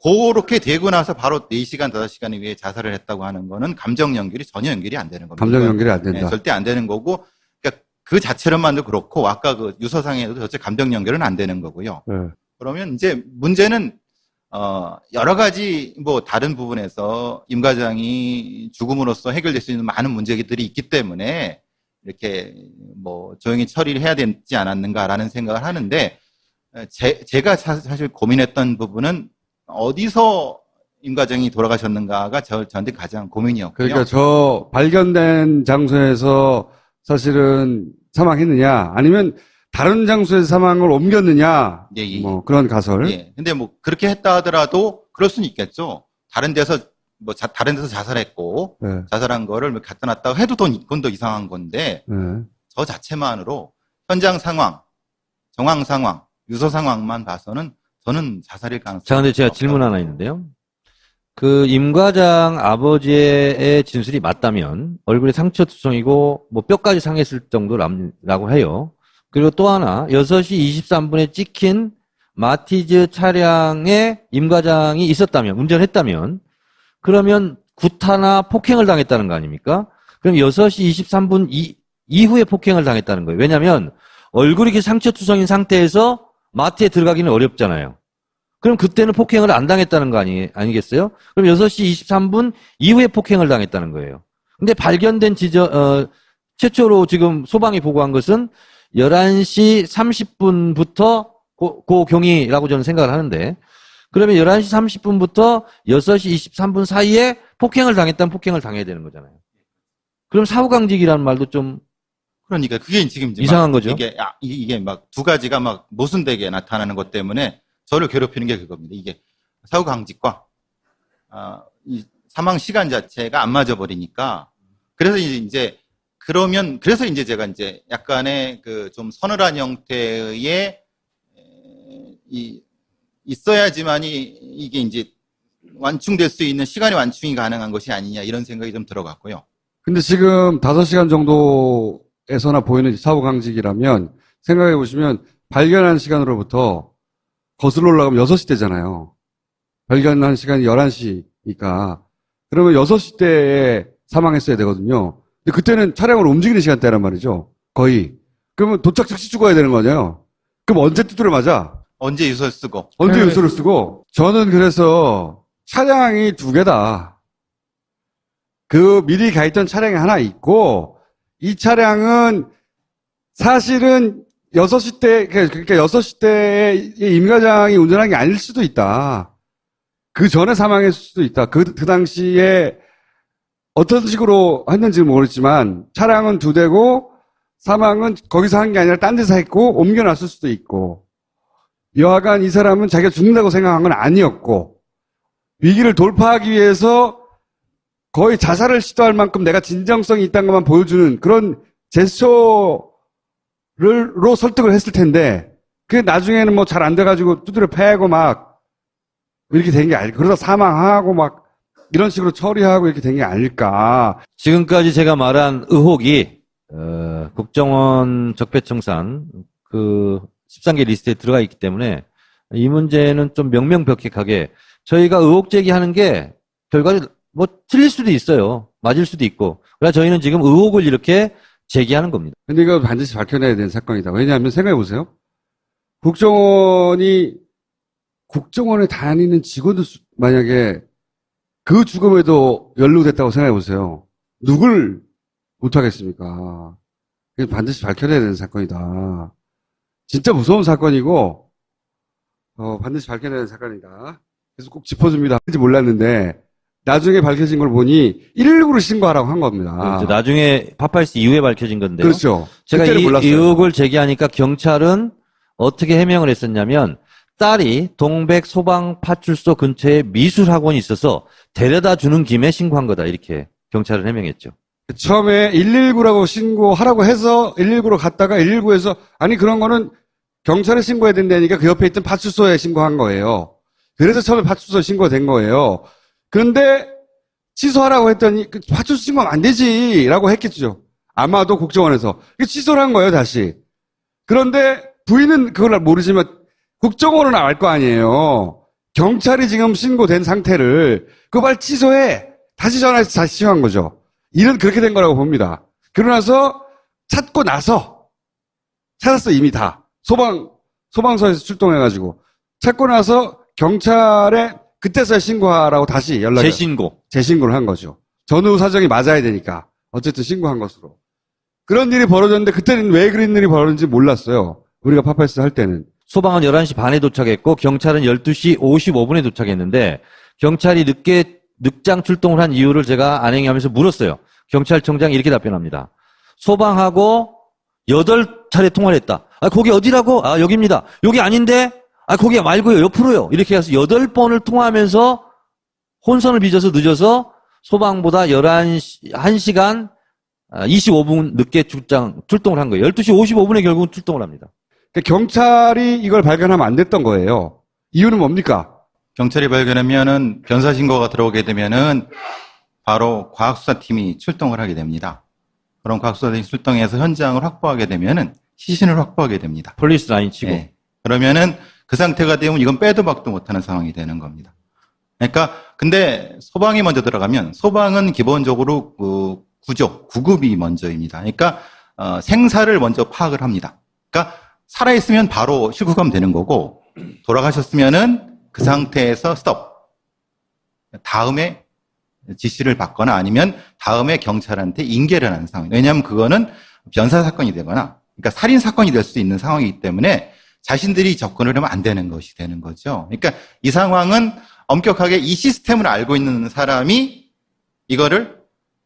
그렇게 되고 나서 바로 4시간, 5시간 위에 자살을 했다고 하는 거는 감정 연결이 전혀 연결이 안 되는 겁니다. 감정 연결이 안 된다. 네, 절대 안 되는 거고, 그러니까 그 자체로만도 그렇고, 아까 그 유서상에도 절대 감정 연결은 안 되는 거고요. 네. 그러면 이제 문제는, 여러 가지 뭐 다른 부분에서 임 과장이 죽음으로써 해결될 수 있는 많은 문제들이 있기 때문에 이렇게 뭐 조용히 처리를 해야 되지 않았는가라는 생각을 하는데, 제가 사실 고민했던 부분은 어디서 임 과장이 돌아가셨는가가 저한테 가장 고민이었고요. 그러니까 저 발견된 장소에서 사실은 사망했느냐, 아니면 다른 장소에서 사망을 옮겼느냐, 예, 예. 뭐 그런 가설. 예. 근데 뭐 그렇게 했다 하더라도 그럴 수는 있겠죠. 다른 데서 자살했고 네. 자살한 거를 갖다 놨다고 해도 그건 더 이상한 건데 네. 저 자체만으로 현장 상황, 정황 상황, 유서 상황만 봐서는 저는 자살일 가능성이 자, 근데 제가 없다고 질문 하나 있는데요. 그 임 과장 아버지의 진술이 맞다면 얼굴에 상처 투성이고 뭐 뼈까지 상했을 정도라고 해요. 그리고 또 하나 6시 23분에 찍힌 마티즈 차량에 임 과장이 있었다면, 운전했다면 그러면 구타나 폭행을 당했다는 거 아닙니까? 그럼 6시 23분 이후에 폭행을 당했다는 거예요. 왜냐하면 얼굴이 이렇게 상처 투성인 상태에서 마트에 들어가기는 어렵잖아요. 그럼 그때는 폭행을 안 당했다는 거 아니겠어요? 그럼 6시 23분 이후에 폭행을 당했다는 거예요. 근데 발견된 최초로 지금 소방이 보고한 것은 11시 30분부터 그 경위라고 저는 생각을 하는데, 그러면 11시 30분부터 6시 23분 사이에 폭행을 당했다면 폭행을 당해야 되는 거잖아요. 그럼 사후강직이라는 말도 좀 그러니까 그게 지금 이상한 거죠. 이게 막 두 가지가 막 모순되게 나타나는 것 때문에 저를 괴롭히는 게 그겁니다. 이게 사후강직과 이 사망 시간 자체가 안 맞아 버리니까, 그래서 이제 그래서 이제 제가 이제 약간의 그 좀 서늘한 형태의 있어야지만이 이게 이제 완충될 수 있는 시간의 완충이 가능한 것이 아니냐, 이런 생각이 좀 들어갔고요. 근데 지금 5시간 정도에서나 보이는 사후강직이라면 생각해 보시면 발견한 시간으로부터 거슬러 올라가면 6시대잖아요. 발견한 시간이 11시니까. 그러면 6시대에 사망했어야 되거든요. 근데 그때는 차량을 움직이는 시간대란 말이죠. 거의. 그러면 도착 즉시 죽어야 되는 거잖아요. 그럼 언제 두드려 맞아? 언제 유서를 쓰고. 언제 유서를 쓰고? 저는 그래서 차량이 2개다. 그 미리 가 있던 차량이 하나 있고, 이 차량은 사실은 6시 때, 그러니까 6시 때에 임 과장이 운전한 게 아닐 수도 있다. 그 전에 사망했을 수도 있다. 그 당시에 어떤 식으로 했는지는 모르겠지만, 차량은 2대고, 사망은 거기서 한 게 아니라 딴 데서 했고, 옮겨놨을 수도 있고, 여하간 이 사람은 자기가 죽는다고 생각한 건 아니었고, 위기를 돌파하기 위해서 거의 자살을 시도할 만큼 내가 진정성이 있다는 것만 보여주는 그런 제스처로 설득을 했을 텐데, 그게 나중에는 뭐 잘 안 돼가지고 두드려 패고 막 이렇게 된 게 아닐까. 그러다 사망하고 막 이런 식으로 처리하고 이렇게 된 게 아닐까. 지금까지 제가 말한 의혹이 국정원 적폐청산 그 13개 리스트에 들어가 있기 때문에 이 문제는 좀 명명백백하게 저희가 의혹 제기하는 게 결과를 뭐 틀릴 수도 있어요. 맞을 수도 있고. 그래서 저희는 지금 의혹을 이렇게 제기하는 겁니다. 근데 이거 반드시 밝혀내야 되는 사건이다. 왜냐하면 생각해 보세요. 국정원에 다니는 직원들 만약에 그 죽음에도 연루됐다고 생각해 보세요. 누굴 못하겠습니까? 반드시 밝혀내야 되는 사건이다. 진짜 무서운 사건이고, 반드시 밝혀내야 되는 사건이다. 그래서 꼭 짚어줍니다. 뭔지 몰랐는데, 나중에 밝혀진 걸 보니 119로 신고하라고 한 겁니다. 나중에 파파이스 이후에 밝혀진 건데요. 그렇죠. 제가 그때는 이 몰랐어요. 의혹을 제기하니까 경찰은 어떻게 해명을 했었냐면 딸이 동백 소방파출소 근처에 미술학원이 있어서 데려다 주는 김에 신고한 거다. 이렇게 경찰은 해명했죠. 처음에 119라고 신고하라고 해서 119로 갔다가 119에서 아니 그런 거는 경찰에 신고해야 된다니까 그 옆에 있던 파출소에 신고한 거예요. 그래서 처음에 파출소에 신고가 된 거예요. 그런데 취소하라고 했더니 그 파출소 신고하면 안 되지라고 했겠죠. 아마도 국정원에서. 취소를 한 거예요, 다시. 그런데 부인은 그걸 모르지만 국정원은 알 거 아니에요. 경찰이 지금 신고된 상태를 그거 빨리 취소해. 다시 전화해서 다시 신고한 거죠. 일은 그렇게 된 거라고 봅니다. 그러고 나서 찾고 나서 찾았어 이미 다. 소방서에서 출동해가지고 찾고 나서 경찰에 그때서야 신고하라고 다시 재신고를 한 거죠. 전후 사정이 맞아야 되니까 어쨌든 신고한 것으로. 그런 일이 벌어졌는데 그때는 왜 그런 일이 벌어졌는지 몰랐어요. 우리가 파파이스 할 때는. 소방은 11시 반에 도착했고 경찰은 12시 55분에 도착했는데 경찰이 늦장 출동을 한 이유를 제가 안행하면서 물었어요. 경찰청장이 이렇게 답변합니다. 소방하고 8차례 통화를 했다. 아, 거기 어디라고? 아, 여기입니다. 여기 아닌데? 아, 거기 말고요. 옆으로요. 이렇게 해서 8번을 통화하면서 혼선을 빚어서 늦어서 소방보다 1시간 25분 늦게 출동을 한 거예요. 12시 55분에 결국은 출동을 합니다. 그러니까 경찰이 이걸 발견하면 안 됐던 거예요. 이유는 뭡니까? 경찰이 발견하면은 변사 신고가 들어오게 되면은 바로 과학수사팀이 출동을 하게 됩니다. 그럼 과학수사팀이 출동해서 현장을 확보하게 되면은 시신을 확보하게 됩니다. 폴리스 라인 치고. 네. 그러면은 그 상태가 되면 이건 빼도 박도 못하는 상황이 되는 겁니다. 그러니까 근데 소방이 먼저 들어가면 소방은 기본적으로 그 구급이 먼저입니다. 그러니까 생사를 먼저 파악을 합니다. 그러니까 살아있으면 바로 실구가면 되는 거고 돌아가셨으면은 그 상태에서 스톱. 다음에 지시를 받거나 아니면 다음에 경찰한테 인계를 하는 상황. 왜냐하면 그거는 변사 사건이 되거나 그러니까 살인 사건이 될 수 있는 상황이기 때문에 자신들이 접근을 하면 안 되는 것이 되는 거죠. 그러니까 이 상황은 엄격하게 이 시스템을 알고 있는 사람이 이거를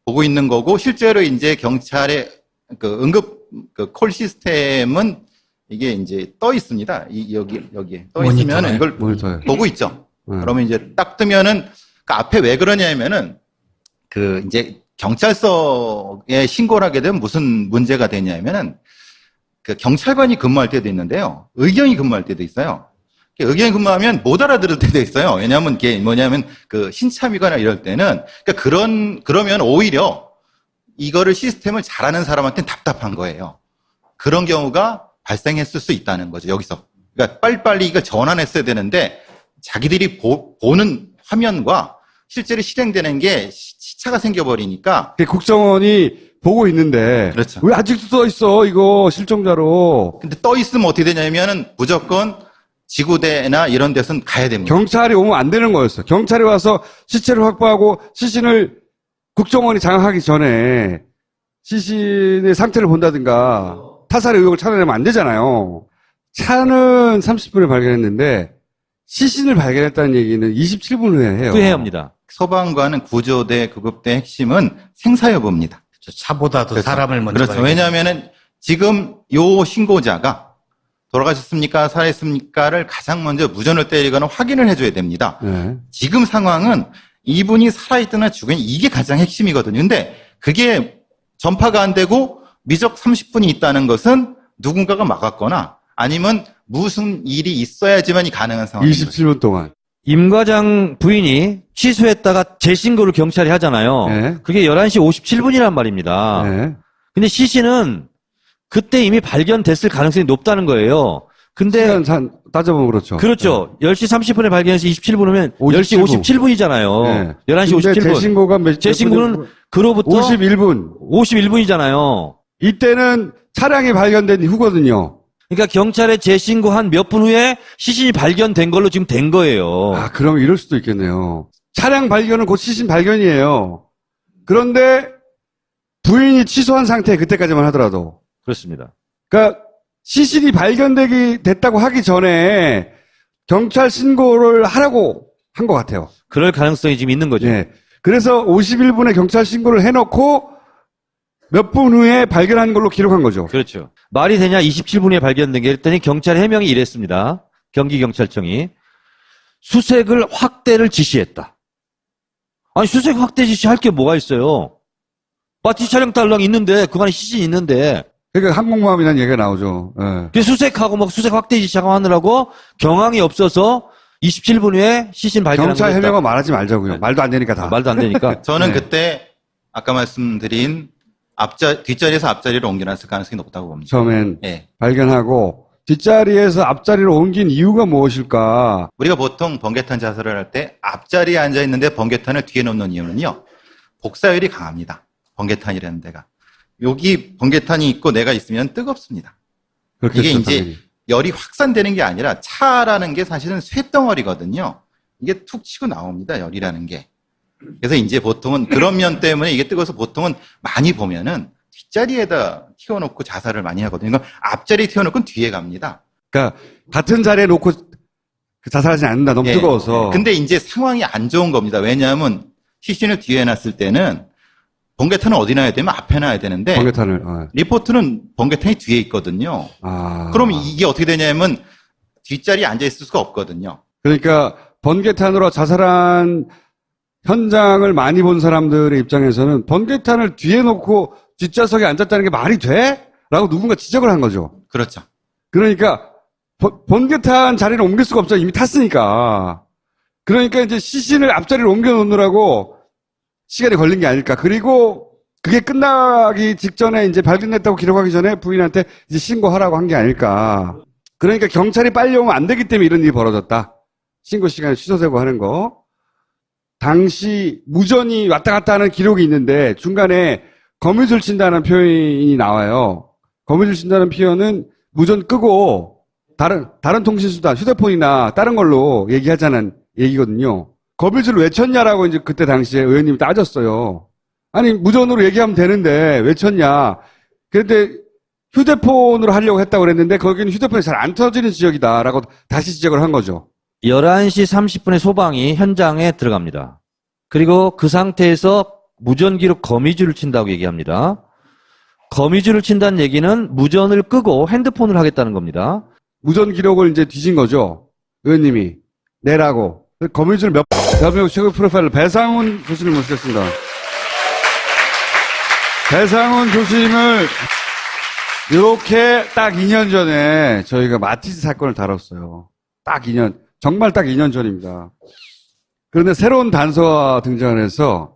보고 있는 거고 실제로 이제 경찰의 그 응급 그 콜 시스템은 이게 이제 떠 있습니다. 여기에 떠 있으면 이걸 모니터에. 보고 있죠. 그러면 이제 딱 뜨면은 그 앞에 왜 그러냐면은 그 이제 경찰서에 신고를 하게 되면 무슨 문제가 되냐면은 그 경찰관이 근무할 때도 있는데요. 의경이 근무할 때도 있어요. 의경이 근무하면 못 알아들을 때도 있어요. 왜냐하면 그게 뭐냐면 그 신참이거나 이럴 때는 그러니까 그러면 오히려 이거를 시스템을 잘하는 사람한테는 답답한 거예요. 그런 경우가 발생했을 수 있다는 거죠. 여기서. 그러니까 빨리빨리 이걸 전환했어야 되는데 자기들이 보는 화면과 실제로 실행되는 게 시차가 생겨버리니까 국정원이 보고 있는데 그렇죠. 왜 아직도 써 있어 이거 실종자로. 근데 떠 있으면 어떻게 되냐면은 무조건 지구대나 이런 데서는 가야 됩니다. 경찰이 오면 안 되는 거였어. 경찰이 와서 시체를 확보하고 시신을 국정원이 장악하기 전에 시신의 상태를 본다든가 타살의 의혹을 찾아내면 안 되잖아요. 차는 30분에 발견했는데 시신을 발견했다는 얘기는 27분 후에 해요. 후에 합니다. 소방관은 구조대, 구급대 핵심은 생사 여부입니다. 차보다도 그렇죠. 사람을 먼저 그렇죠. 왜냐하면은 지금 요 신고자가 돌아가셨습니까? 살아있습니까?를 가장 먼저 무전을 때리거나 확인을 해줘야 됩니다. 네. 지금 상황은 이분이 살아있거나 죽으니 이게 가장 핵심이거든요. 근데 그게 전파가 안 되고 미적 30분이 있다는 것은 누군가가 막았거나 아니면 무슨 일이 있어야지만이 가능한 상황입니다. 27분 동안. 임 과장 부인이 취소했다가 재신고를 경찰이 하잖아요. 네. 그게 11시 57분이란 말입니다. 네. 근데 시신은 그때 이미 발견됐을 가능성이 높다는 거예요. 근데 시간 따져보면 그렇죠. 그렇죠. 10시 30분에 발견해서 27분이면 57분. 10시 57분이잖아요. 네. 11시 근데 57분. 재신고가 재신고는 그로부터 51분. 51분이잖아요. 이때는 차량이 발견된 후거든요. 그러니까 경찰에 재신고한 몇 분 후에 시신이 발견된 걸로 지금 된 거예요. 아, 그럼 이럴 수도 있겠네요. 차량 발견은 곧 시신 발견이에요. 그런데 부인이 취소한 상태 그때까지만 하더라도. 그렇습니다. 그러니까 시신이 됐다고 하기 전에 경찰 신고를 하라고 한 것 같아요. 그럴 가능성이 지금 있는 거죠. 네. 그래서 51분에 경찰 신고를 해놓고 몇 분 후에 발견한 걸로 기록한 거죠. 그렇죠. 말이 되냐 27분에 발견된 게 그랬더니 경찰 해명이 이랬습니다. 경기경찰청이 수색을 확대를 지시했다. 아니, 수색 확대 지시할 게 뭐가 있어요? 마티즈 차량 달랑 있는데, 그 안에 시신이 있는데, 그러니까 항공모함이라는 얘기가 나오죠. 예. 그 수색하고 막 수색 확대 지시하고 하느라고 경황이 없어서 27분 후에 시신 발견한 경찰 거였다. 해명은 말하지 말자고요. 말도 안 되니까 다. 말도 안 되니까. 저는 네. 그때 아까 말씀드린 뒷자리에서 앞자리로 옮겨놨을 가능성이 높다고 봅니다. 처음엔 예. 발견하고 뒷자리에서 앞자리로 옮긴 이유가 무엇일까? 우리가 보통 번개탄 자살을 할 때 앞자리에 앉아 있는데 번개탄을 뒤에 놓는 이유는요. 복사율이 강합니다. 번개탄이라는 데가. 여기 번개탄이 있고 내가 있으면 뜨겁습니다. 그렇겠죠, 이게 이제 당연히. 열이 확산되는 게 아니라 차라는 게 사실은 쇳덩어리거든요. 이게 툭 치고 나옵니다. 열이라는 게. 그래서 이제 보통은 그런 면 때문에 이게 뜨거워서 보통은 많이 보면은 뒷자리에다 튀어놓고 자살을 많이 하거든요. 그러니까 앞자리에 튀어놓고 뒤에 갑니다. 그러니까 같은 자리에 놓고 자살하지 않는다. 너무 예. 뜨거워서. 근데 이제 상황이 안 좋은 겁니다. 왜냐하면 시신을 뒤에 놨을 때는 번개탄을 어디 놔야 되면 앞에 놔야 되는데 번개탄을. 리포트는 번개탄이 뒤에 있거든요. 아. 그럼 이게 어떻게 되냐면 뒷자리에 앉아 있을 수가 없거든요. 그러니까 번개탄으로 자살한 현장을 많이 본 사람들의 입장에서는 번개탄을 뒤에 놓고 뒷좌석에 앉았다는 게 말이 돼? 라고 누군가 지적을 한 거죠. 그렇죠. 그러니까 번개탄 자리를 옮길 수가 없죠. 이미 탔으니까. 그러니까 이제 시신을 앞자리로 옮겨 놓느라고 시간이 걸린 게 아닐까. 그리고 그게 끝나기 직전에 이제 발견됐다고 기록하기 전에 부인한테 이제 신고하라고 한 게 아닐까. 그러니까 경찰이 빨리 오면 안 되기 때문에 이런 일이 벌어졌다. 신고 시간이 취소되고 하는 거. 당시 무전이 왔다 갔다 하는 기록이 있는데 중간에 거미줄 친다는 표현이 나와요. 거미줄 친다는 표현은 무전 끄고 다른 통신수단, 휴대폰이나 다른 걸로 얘기하자는 얘기거든요. 거미줄을 왜 쳤냐라고 이제 그때 당시에 의원님이 따졌어요. 아니, 무전으로 얘기하면 되는데 왜 쳤냐. 그런데 휴대폰으로 하려고 했다고 그랬는데 거기는 휴대폰이 잘 안 터지는 지역이다라고 다시 지적을 한 거죠. 11시 30분에 소방이 현장에 들어갑니다. 그리고 그 상태에서 무전기로 거미줄을 친다고 얘기합니다. 거미줄을 친다는 얘기는 무전을 끄고 핸드폰을 하겠다는 겁니다. 무전 기록을 이제 뒤진 거죠. 의원님이. 내라고. 거미줄 대한민국 최고 프로파일러 배상훈 교수님 모시겠습니다. 배상훈 교수님을 이렇게 딱 2년 전에 저희가 마티즈 사건을 다뤘어요. 딱 2년, 정말 딱 2년 전입니다. 그런데 새로운 단서가 등장을 해서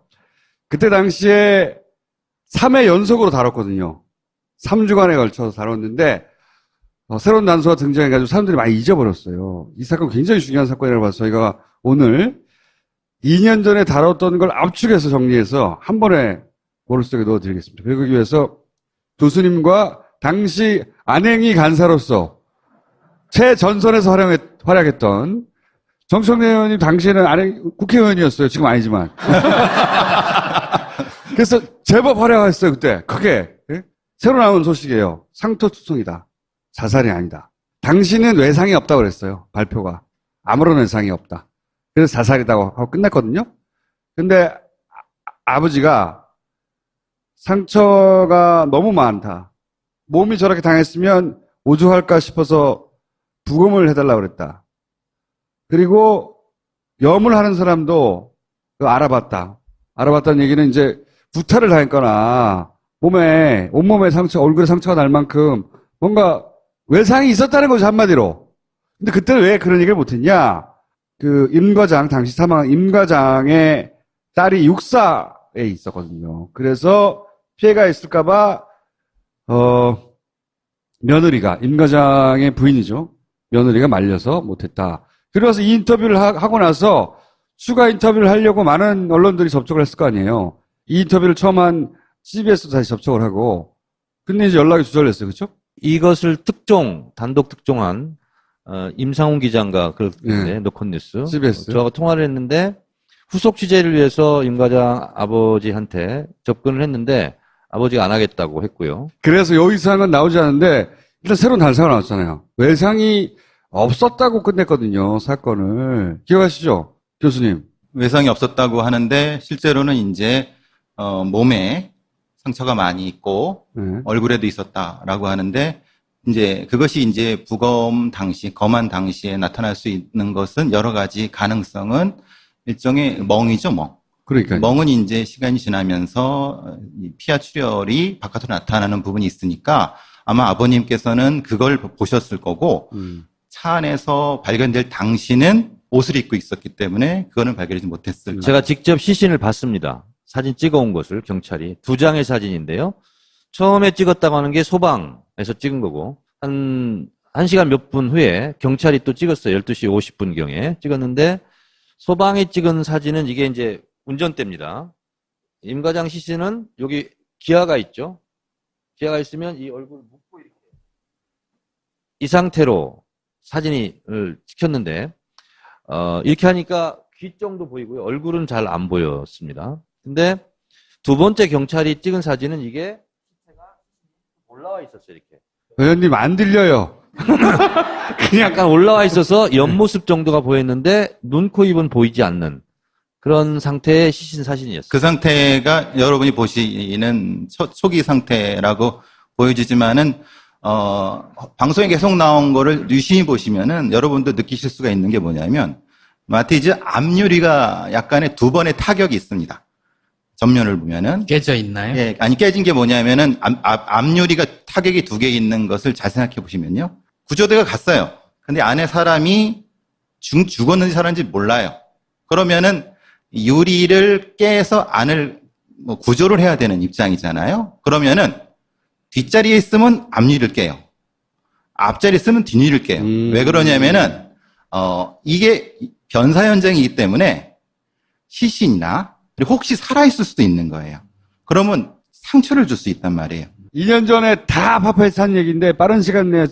그때 당시에 3회 연속으로 다뤘거든요. 3주간에 걸쳐서 다뤘는데 새로운 단서가 등장해가지고 사람들이 많이 잊어버렸어요. 이 사건 굉장히 중요한 사건이라고 봐서 저희가 오늘 2년 전에 다뤘던 걸 압축해서 정리해서 한 번에 머릿속에 넣어드리겠습니다. 그러기 위해서 교수님과 당시 안행위 간사로서 최전선에서 활약했던 정청래 의원님 당시에는 국회의원이었어요. 지금 아니지만. 그래서 제법 활약했어요. 그때 크게. 새로 나온 소식이에요. 상토투성이다. 자살이 아니다. 당신은 외상이 없다고 그랬어요. 발표가. 아무런 외상이 없다. 그래서 자살이라고 하고 끝났거든요. 근데 아버지가 상처가 너무 많다. 몸이 저렇게 당했으면 오죽할까 싶어서 부검을 해달라고 그랬다. 그리고 염을 하는 사람도 알아봤다. 알아봤다는 얘기는 이제 구타를 당했거나 온몸에 상처, 얼굴에 상처가 날 만큼 뭔가 외상이 있었다는 거죠, 한마디로. 근데 그때는 왜 그런 얘기를 못했냐? 임 과장, 당시 사망한 임 과장의 딸이 육사에 있었거든요. 그래서 피해가 있을까봐, 며느리가, 임 과장의 부인이죠. 며느리가 말려서 못했다. 그래서 이 인터뷰를 하고 나서 추가 인터뷰를 하려고 많은 언론들이 접촉을 했을 거 아니에요. 이 인터뷰를 처음 한 CBS도 다시 접촉을 하고, 근데 이제 연락이 두절됐어요. 그렇죠? 이것을 단독 특종한 임상훈 기자인가 그런데 노컷뉴스 CBS. 저하고 통화를 했는데 후속 취재를 위해서 임 과장 아버지한테 접근을 했는데 아버지가 안 하겠다고 했고요. 그래서 요 이상은 나오지 않는데 일단 새로운 단서가 나왔잖아요. 외상이 없었다고 끝냈거든요. 사건을. 기억하시죠? 교수님. 외상이 없었다고 하는데 실제로는 이제 몸에 상처가 많이 있고 네. 얼굴에도 있었다라고 하는데 이제 그것이 이제 부검 당시, 검안 당시에 나타날 수 있는 것은 여러 가지 가능성은 일종의 멍이죠, 멍. 그러니까요. 멍은 이제 시간이 지나면서 이 피하 출혈이 바깥으로 나타나는 부분이 있으니까 아마 아버님께서는 그걸 보셨을 거고 차 안에서 발견될 당시는 옷을 입고 있었기 때문에 그거는 발견하지 못했을 제가 직접 시신을 봤습니다. 사진 찍어온 것을 경찰이 2장의 사진인데요. 처음에 찍었다고 하는 게 소방에서 찍은 거고 한 1시간 몇 분 후에 경찰이 또 찍었어요. 12시 50분경에 찍었는데 소방이 찍은 사진은 이게 이제 운전대입니다. 임 과장 시신은 여기 기아가 있죠. 기아가 있으면 이 얼굴 묶고 이렇게 이 상태로 사진을 찍혔는데 이렇게 하니까 귀 정도 보이고요. 얼굴은 잘 안 보였습니다. 근데 두 번째 경찰이 찍은 사진은 이게 시체가 올라와 있었어요. 이렇게. 의원님 안 들려요. 그냥 약간 올라와 있어서 옆모습 정도가 보였는데 눈, 코, 입은 보이지 않는 그런 상태의 시신 사진이었어요. 그 상태가 여러분이 보시는 초기 상태라고 보여지지만은 방송에 계속 나온 거를 유심히 보시면은 여러분도 느끼실 수가 있는 게 뭐냐면 마티즈 앞유리가 약간의 2번의 타격이 있습니다. 전면을 보면은 깨져 있나요? 예, 아니 깨진 게 뭐냐면은 앞유리가 타격이 2개 있는 것을 잘 생각해 보시면요. 구조대가 갔어요. 근데 안에 사람이 죽었는지 살았는지 몰라요. 그러면은 유리를 깨서 안을 구조를 해야 되는 입장이잖아요. 그러면은 뒷자리에 있으면 앞유리를 깨요. 앞자리에 있으면 뒷유리를 깨요. 왜 그러냐면은 이게 변사 현장이기 때문에 시신이나 그리고 혹시 살아있을 수도 있는 거예요. 그러면 상처를 줄 수 있단 말이에요. 2년 전에 다 파파에서 한 얘기인데 빠른 시간 내에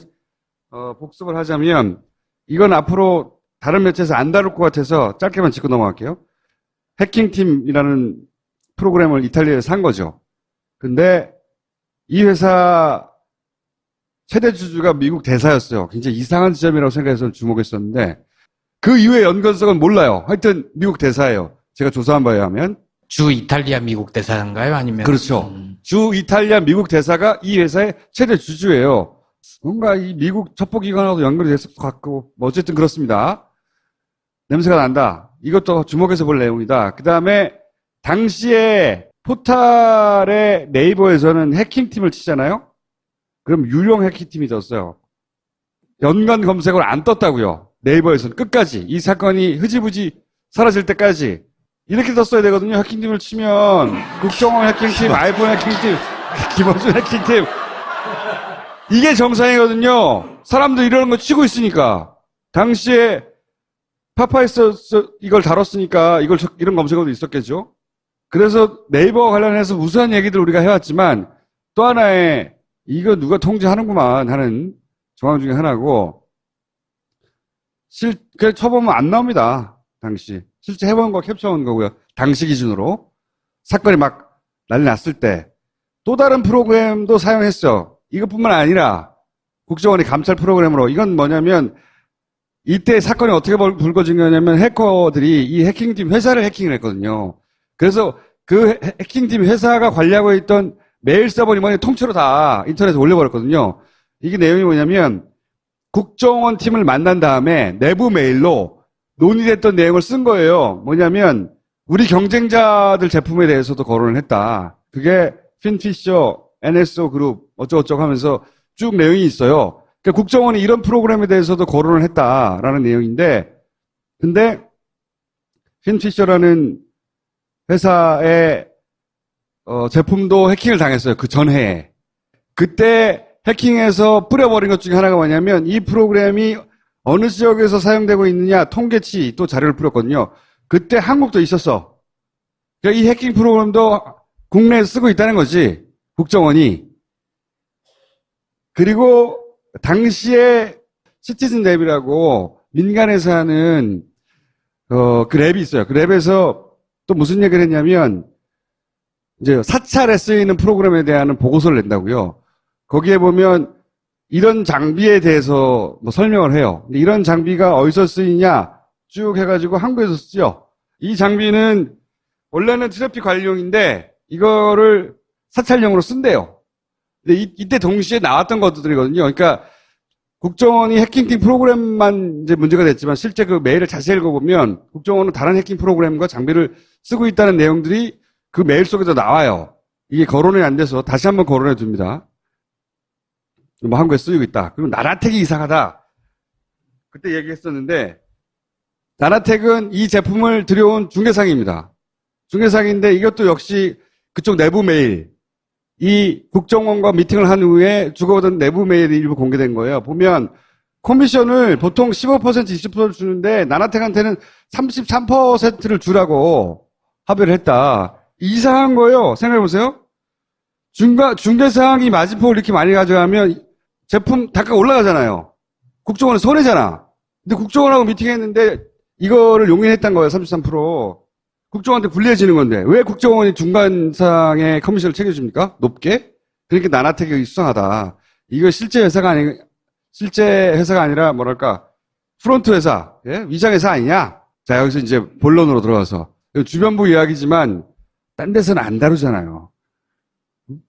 복습을 하자면 이건 앞으로 다른 매체에서 안 다룰 것 같아서 짧게만 짚고 넘어갈게요. 해킹팀이라는 프로그램을 이탈리아에서 산 거죠. 근데 이 회사 최대 주주가 미국 대사였어요. 굉장히 이상한 지점이라고 생각해서 주목했었는데 그 이후의 연관성은 몰라요. 하여튼 미국 대사예요. 제가 조사한 바에 하면. 주 이탈리아 미국 대사인가요? 아니면 그렇죠. 주 이탈리아 미국 대사가 이 회사의 최대 주주예요. 뭔가 이 미국 첩보기관하고 연결이 됐을 것 같고 뭐 어쨌든 그렇습니다. 냄새가 난다. 이것도 주목해서 볼 내용이다. 그 다음에 당시에 포탈의 네이버에서는 해킹팀을 치잖아요. 그럼 유령 해킹팀이 떴어요. 연관 검색어를 안 떴다고요. 네이버에서는 끝까지 이 사건이 흐지부지 사라질 때까지 이렇게 떴어야 되거든요. 해킹팀을 치면 국정원 해킹팀, 아이폰 해킹팀, 김원준 해킹팀 이게 정상이거든요. 사람들 이러는 거 치고 있으니까. 당시에 파파에서 이걸 다뤘으니까 이런 검색어도 있었겠죠. 그래서 네이버 관련해서 우수한 얘기들 우리가 해왔지만 또 하나의 이거 누가 통제하는구만 하는 정황 중에 하나고 그냥 쳐보면 안 나옵니다. 당시. 실제 해본 거 캡처한 거고요. 당시 기준으로. 사건이 막 난리 났을 때. 또 다른 프로그램도 사용했어. 이것뿐만 아니라 국정원의 감찰 프로그램으로 이건 뭐냐면 이때 사건이 어떻게 불거진 거냐면 해커들이 이 해킹팀 회사를 해킹을 했거든요. 그래서 그 해킹팀 회사가 관리하고 있던 메일 서버니 뭐니 통째로 다 인터넷에 올려버렸거든요. 이게 내용이 뭐냐면 국정원 팀을 만난 다음에 내부 메일로 논의됐던 내용을 쓴 거예요. 뭐냐면 우리 경쟁자들 제품에 대해서도 거론을 했다. 그게 핀피셔, NSO 그룹 어쩌고저쩌고 하면서 쭉 내용이 있어요. 그러니까 국정원이 이런 프로그램에 대해서도 거론을 했다라는 내용인데 근데 핀피셔라는 회사의 제품도 해킹을 당했어요. 그 전해에. 그때 해킹해서 뿌려버린 것 중에 하나가 뭐냐면 이 프로그램이 어느 지역에서 사용되고 있느냐 통계치 또 자료를 뿌렸거든요. 그때 한국도 있었어. 그러니까 이 해킹 프로그램도 국내에 쓰고 있다는 거지. 국정원이. 그리고 당시에 시티즌 랩이라고 민간에서 하는 그 랩이 있어요. 그 랩에서 또 무슨 얘기를 했냐면 이제 사찰에 쓰이는 프로그램에 대한 보고서를 낸다고요. 거기에 보면 이런 장비에 대해서 뭐 설명을 해요. 근데 이런 장비가 어디서 쓰이냐 쭉 해가지고 한국에서 쓰죠. 이 장비는 원래는 트래픽 관리용인데 이거를 사찰용으로 쓴대요. 근데 이때 동시에 나왔던 것들이거든요. 그러니까 국정원이 해킹팀 프로그램만 이제 문제가 됐지만 실제 그 메일을 자세히 읽어보면 국정원은 다른 해킹 프로그램과 장비를 쓰고 있다는 내용들이 그 메일 속에서 나와요. 이게 거론이 안 돼서 다시 한번 거론해 둡니다. 뭐 한국에 쓰이고 있다. 그리고 나라텍이 이상하다. 그때 얘기했었는데 나라텍은 이 제품을 들여온 중개상입니다. 중개상인데 이것도 역시 그쪽 내부 메일, 이 국정원과 미팅을 한 후에 주고받은 내부 메일이 일부 공개된 거예요. 보면 커미션을 보통 15% 20% 주는데 나라텍한테는 33%를 주라고 합의를 했다. 이상한 거예요. 생각해보세요. 중개상이 마진폭을 이렇게 많이 가져가면 제품 단가가 올라가잖아요. 국정원은 손해잖아. 근데 국정원하고 미팅했는데 이거를 용인했단 거예요. 33%. 국정원한테 불리해지는 건데 왜 국정원이 중간상의 커미션을 챙겨줍니까? 높게? 그러니까 나라텍이 수상하다. 이거 실제 회사가 아니라 뭐랄까 프론트 회사, 예? 위장 회사 아니냐? 자 여기서 이제 본론으로 들어가서 주변부 이야기지만 딴 데서는 안 다루잖아요.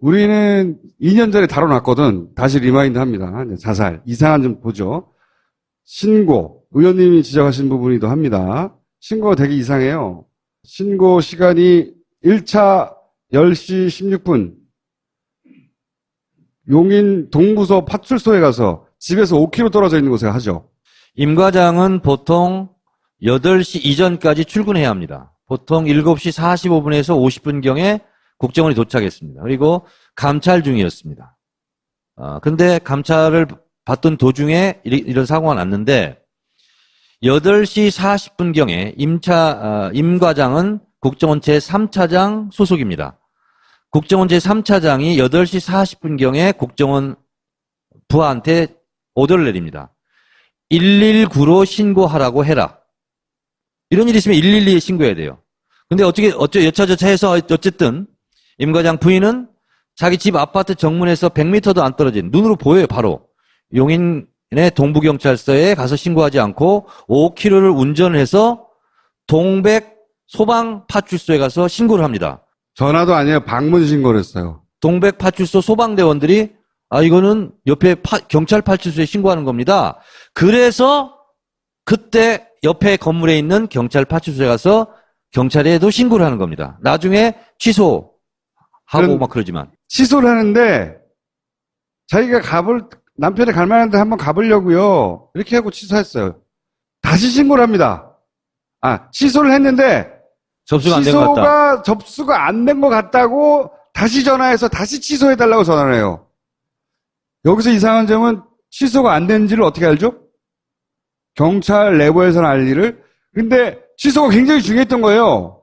우리는 2년 전에 다뤄놨거든. 다시 리마인드 합니다. 자살. 이상한 좀 보죠. 신고. 의원님이 지적하신 부분이기도 합니다. 신고가 되게 이상해요. 신고 시간이 1차 10시 16분. 용인 동부서 파출소에 가서 집에서 5km 떨어져 있는 곳에 하죠. 임 과장은 보통 8시 이전까지 출근해야 합니다. 보통 7시 45분에서 50분경에 국정원이 도착했습니다. 그리고 감찰 중이었습니다. 근데 감찰을 받던 도중에 이런 사고가 났는데 8시 40분경에 임 과장은 국정원 제3차장 소속입니다. 국정원 제3차장이 8시 40분경에 국정원 부하한테 오더를 내립니다. 119로 신고하라고 해라. 이런 일이 있으면 112에 신고해야 돼요. 근데 여차저차 해서 어쨌든 임 과장 부인은 자기 집 아파트 정문에서 100m도 안 떨어진 눈으로 보여요. 바로 용인의 동부경찰서에 가서 신고하지 않고 5km를 운전해서 동백 소방파출소에 가서 신고를 합니다. 전화도 아니에요. 방문 신고를 했어요. 동백파출소 소방대원들이 이거는 옆에 경찰파출소에 신고하는 겁니다. 그래서 그때 옆에 건물에 있는 경찰파출소에 가서 경찰에도 신고를 하는 겁니다. 나중에 취소하고 막 그러지만. 취소를 하는데 자기가 남편이 갈 만한데 한번 가보려고요. 이렇게 하고 취소했어요. 다시 신고를 합니다. 취소를 했는데 접수가 안 된 것 같다. 접수가 안 된 것 같다고 다시 전화해서 다시 취소해달라고 전화를 해요. 여기서 이상한 점은 취소가 안 된지를 어떻게 알죠? 경찰 내부에서는 알 일을. 근데 취소가 굉장히 중요했던 거예요.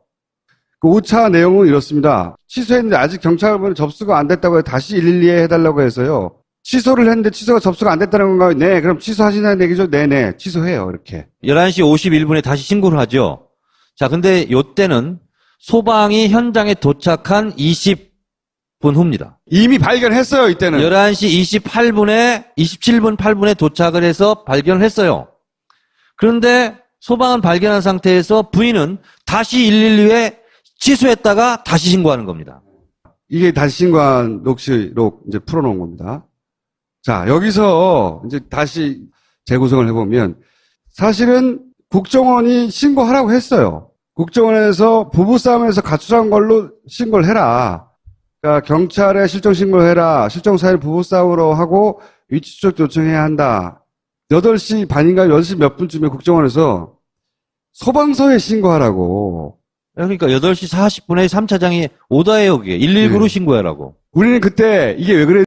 그 5차 내용은 이렇습니다. 취소했는데 아직 경찰분은 접수가 안 됐다고 해서 다시 112에 해달라고 해서요. 취소를 했는데 접수가 안 됐다는 건가요? 네, 그럼 취소하시는 얘기죠? 네네, 취소해요. 이렇게. 11시 51분에 다시 신고를 하죠. 자, 근데 요때는 소방이 현장에 도착한 20분 후입니다. 이미 발견했어요, 이때는. 11시 27분, 8분에 도착을 해서 발견을 했어요. 그런데 소방은 발견한 상태에서 부인은 다시 112에 취소했다가 다시 신고하는 겁니다. 이게 다시 신고한 녹취록 이제 풀어놓은 겁니다. 자, 여기서 이제 다시 재구성을 해보면 사실은 국정원이 신고하라고 했어요. 국정원에서 부부싸움에서 가출한 걸로 신고를 해라. 그러니까 경찰에 실종 신고를 해라. 실종 사실 부부싸움으로 하고 위치 추적 요청해야 한다. 8시 반인가 10시 몇 분쯤에 국정원에서 소방서에 신고하라고. 그러니까 8시 40분에 3차장이 오다예요, 그게. 119로 신고하라고. 우리는 그때 이게 왜 그랬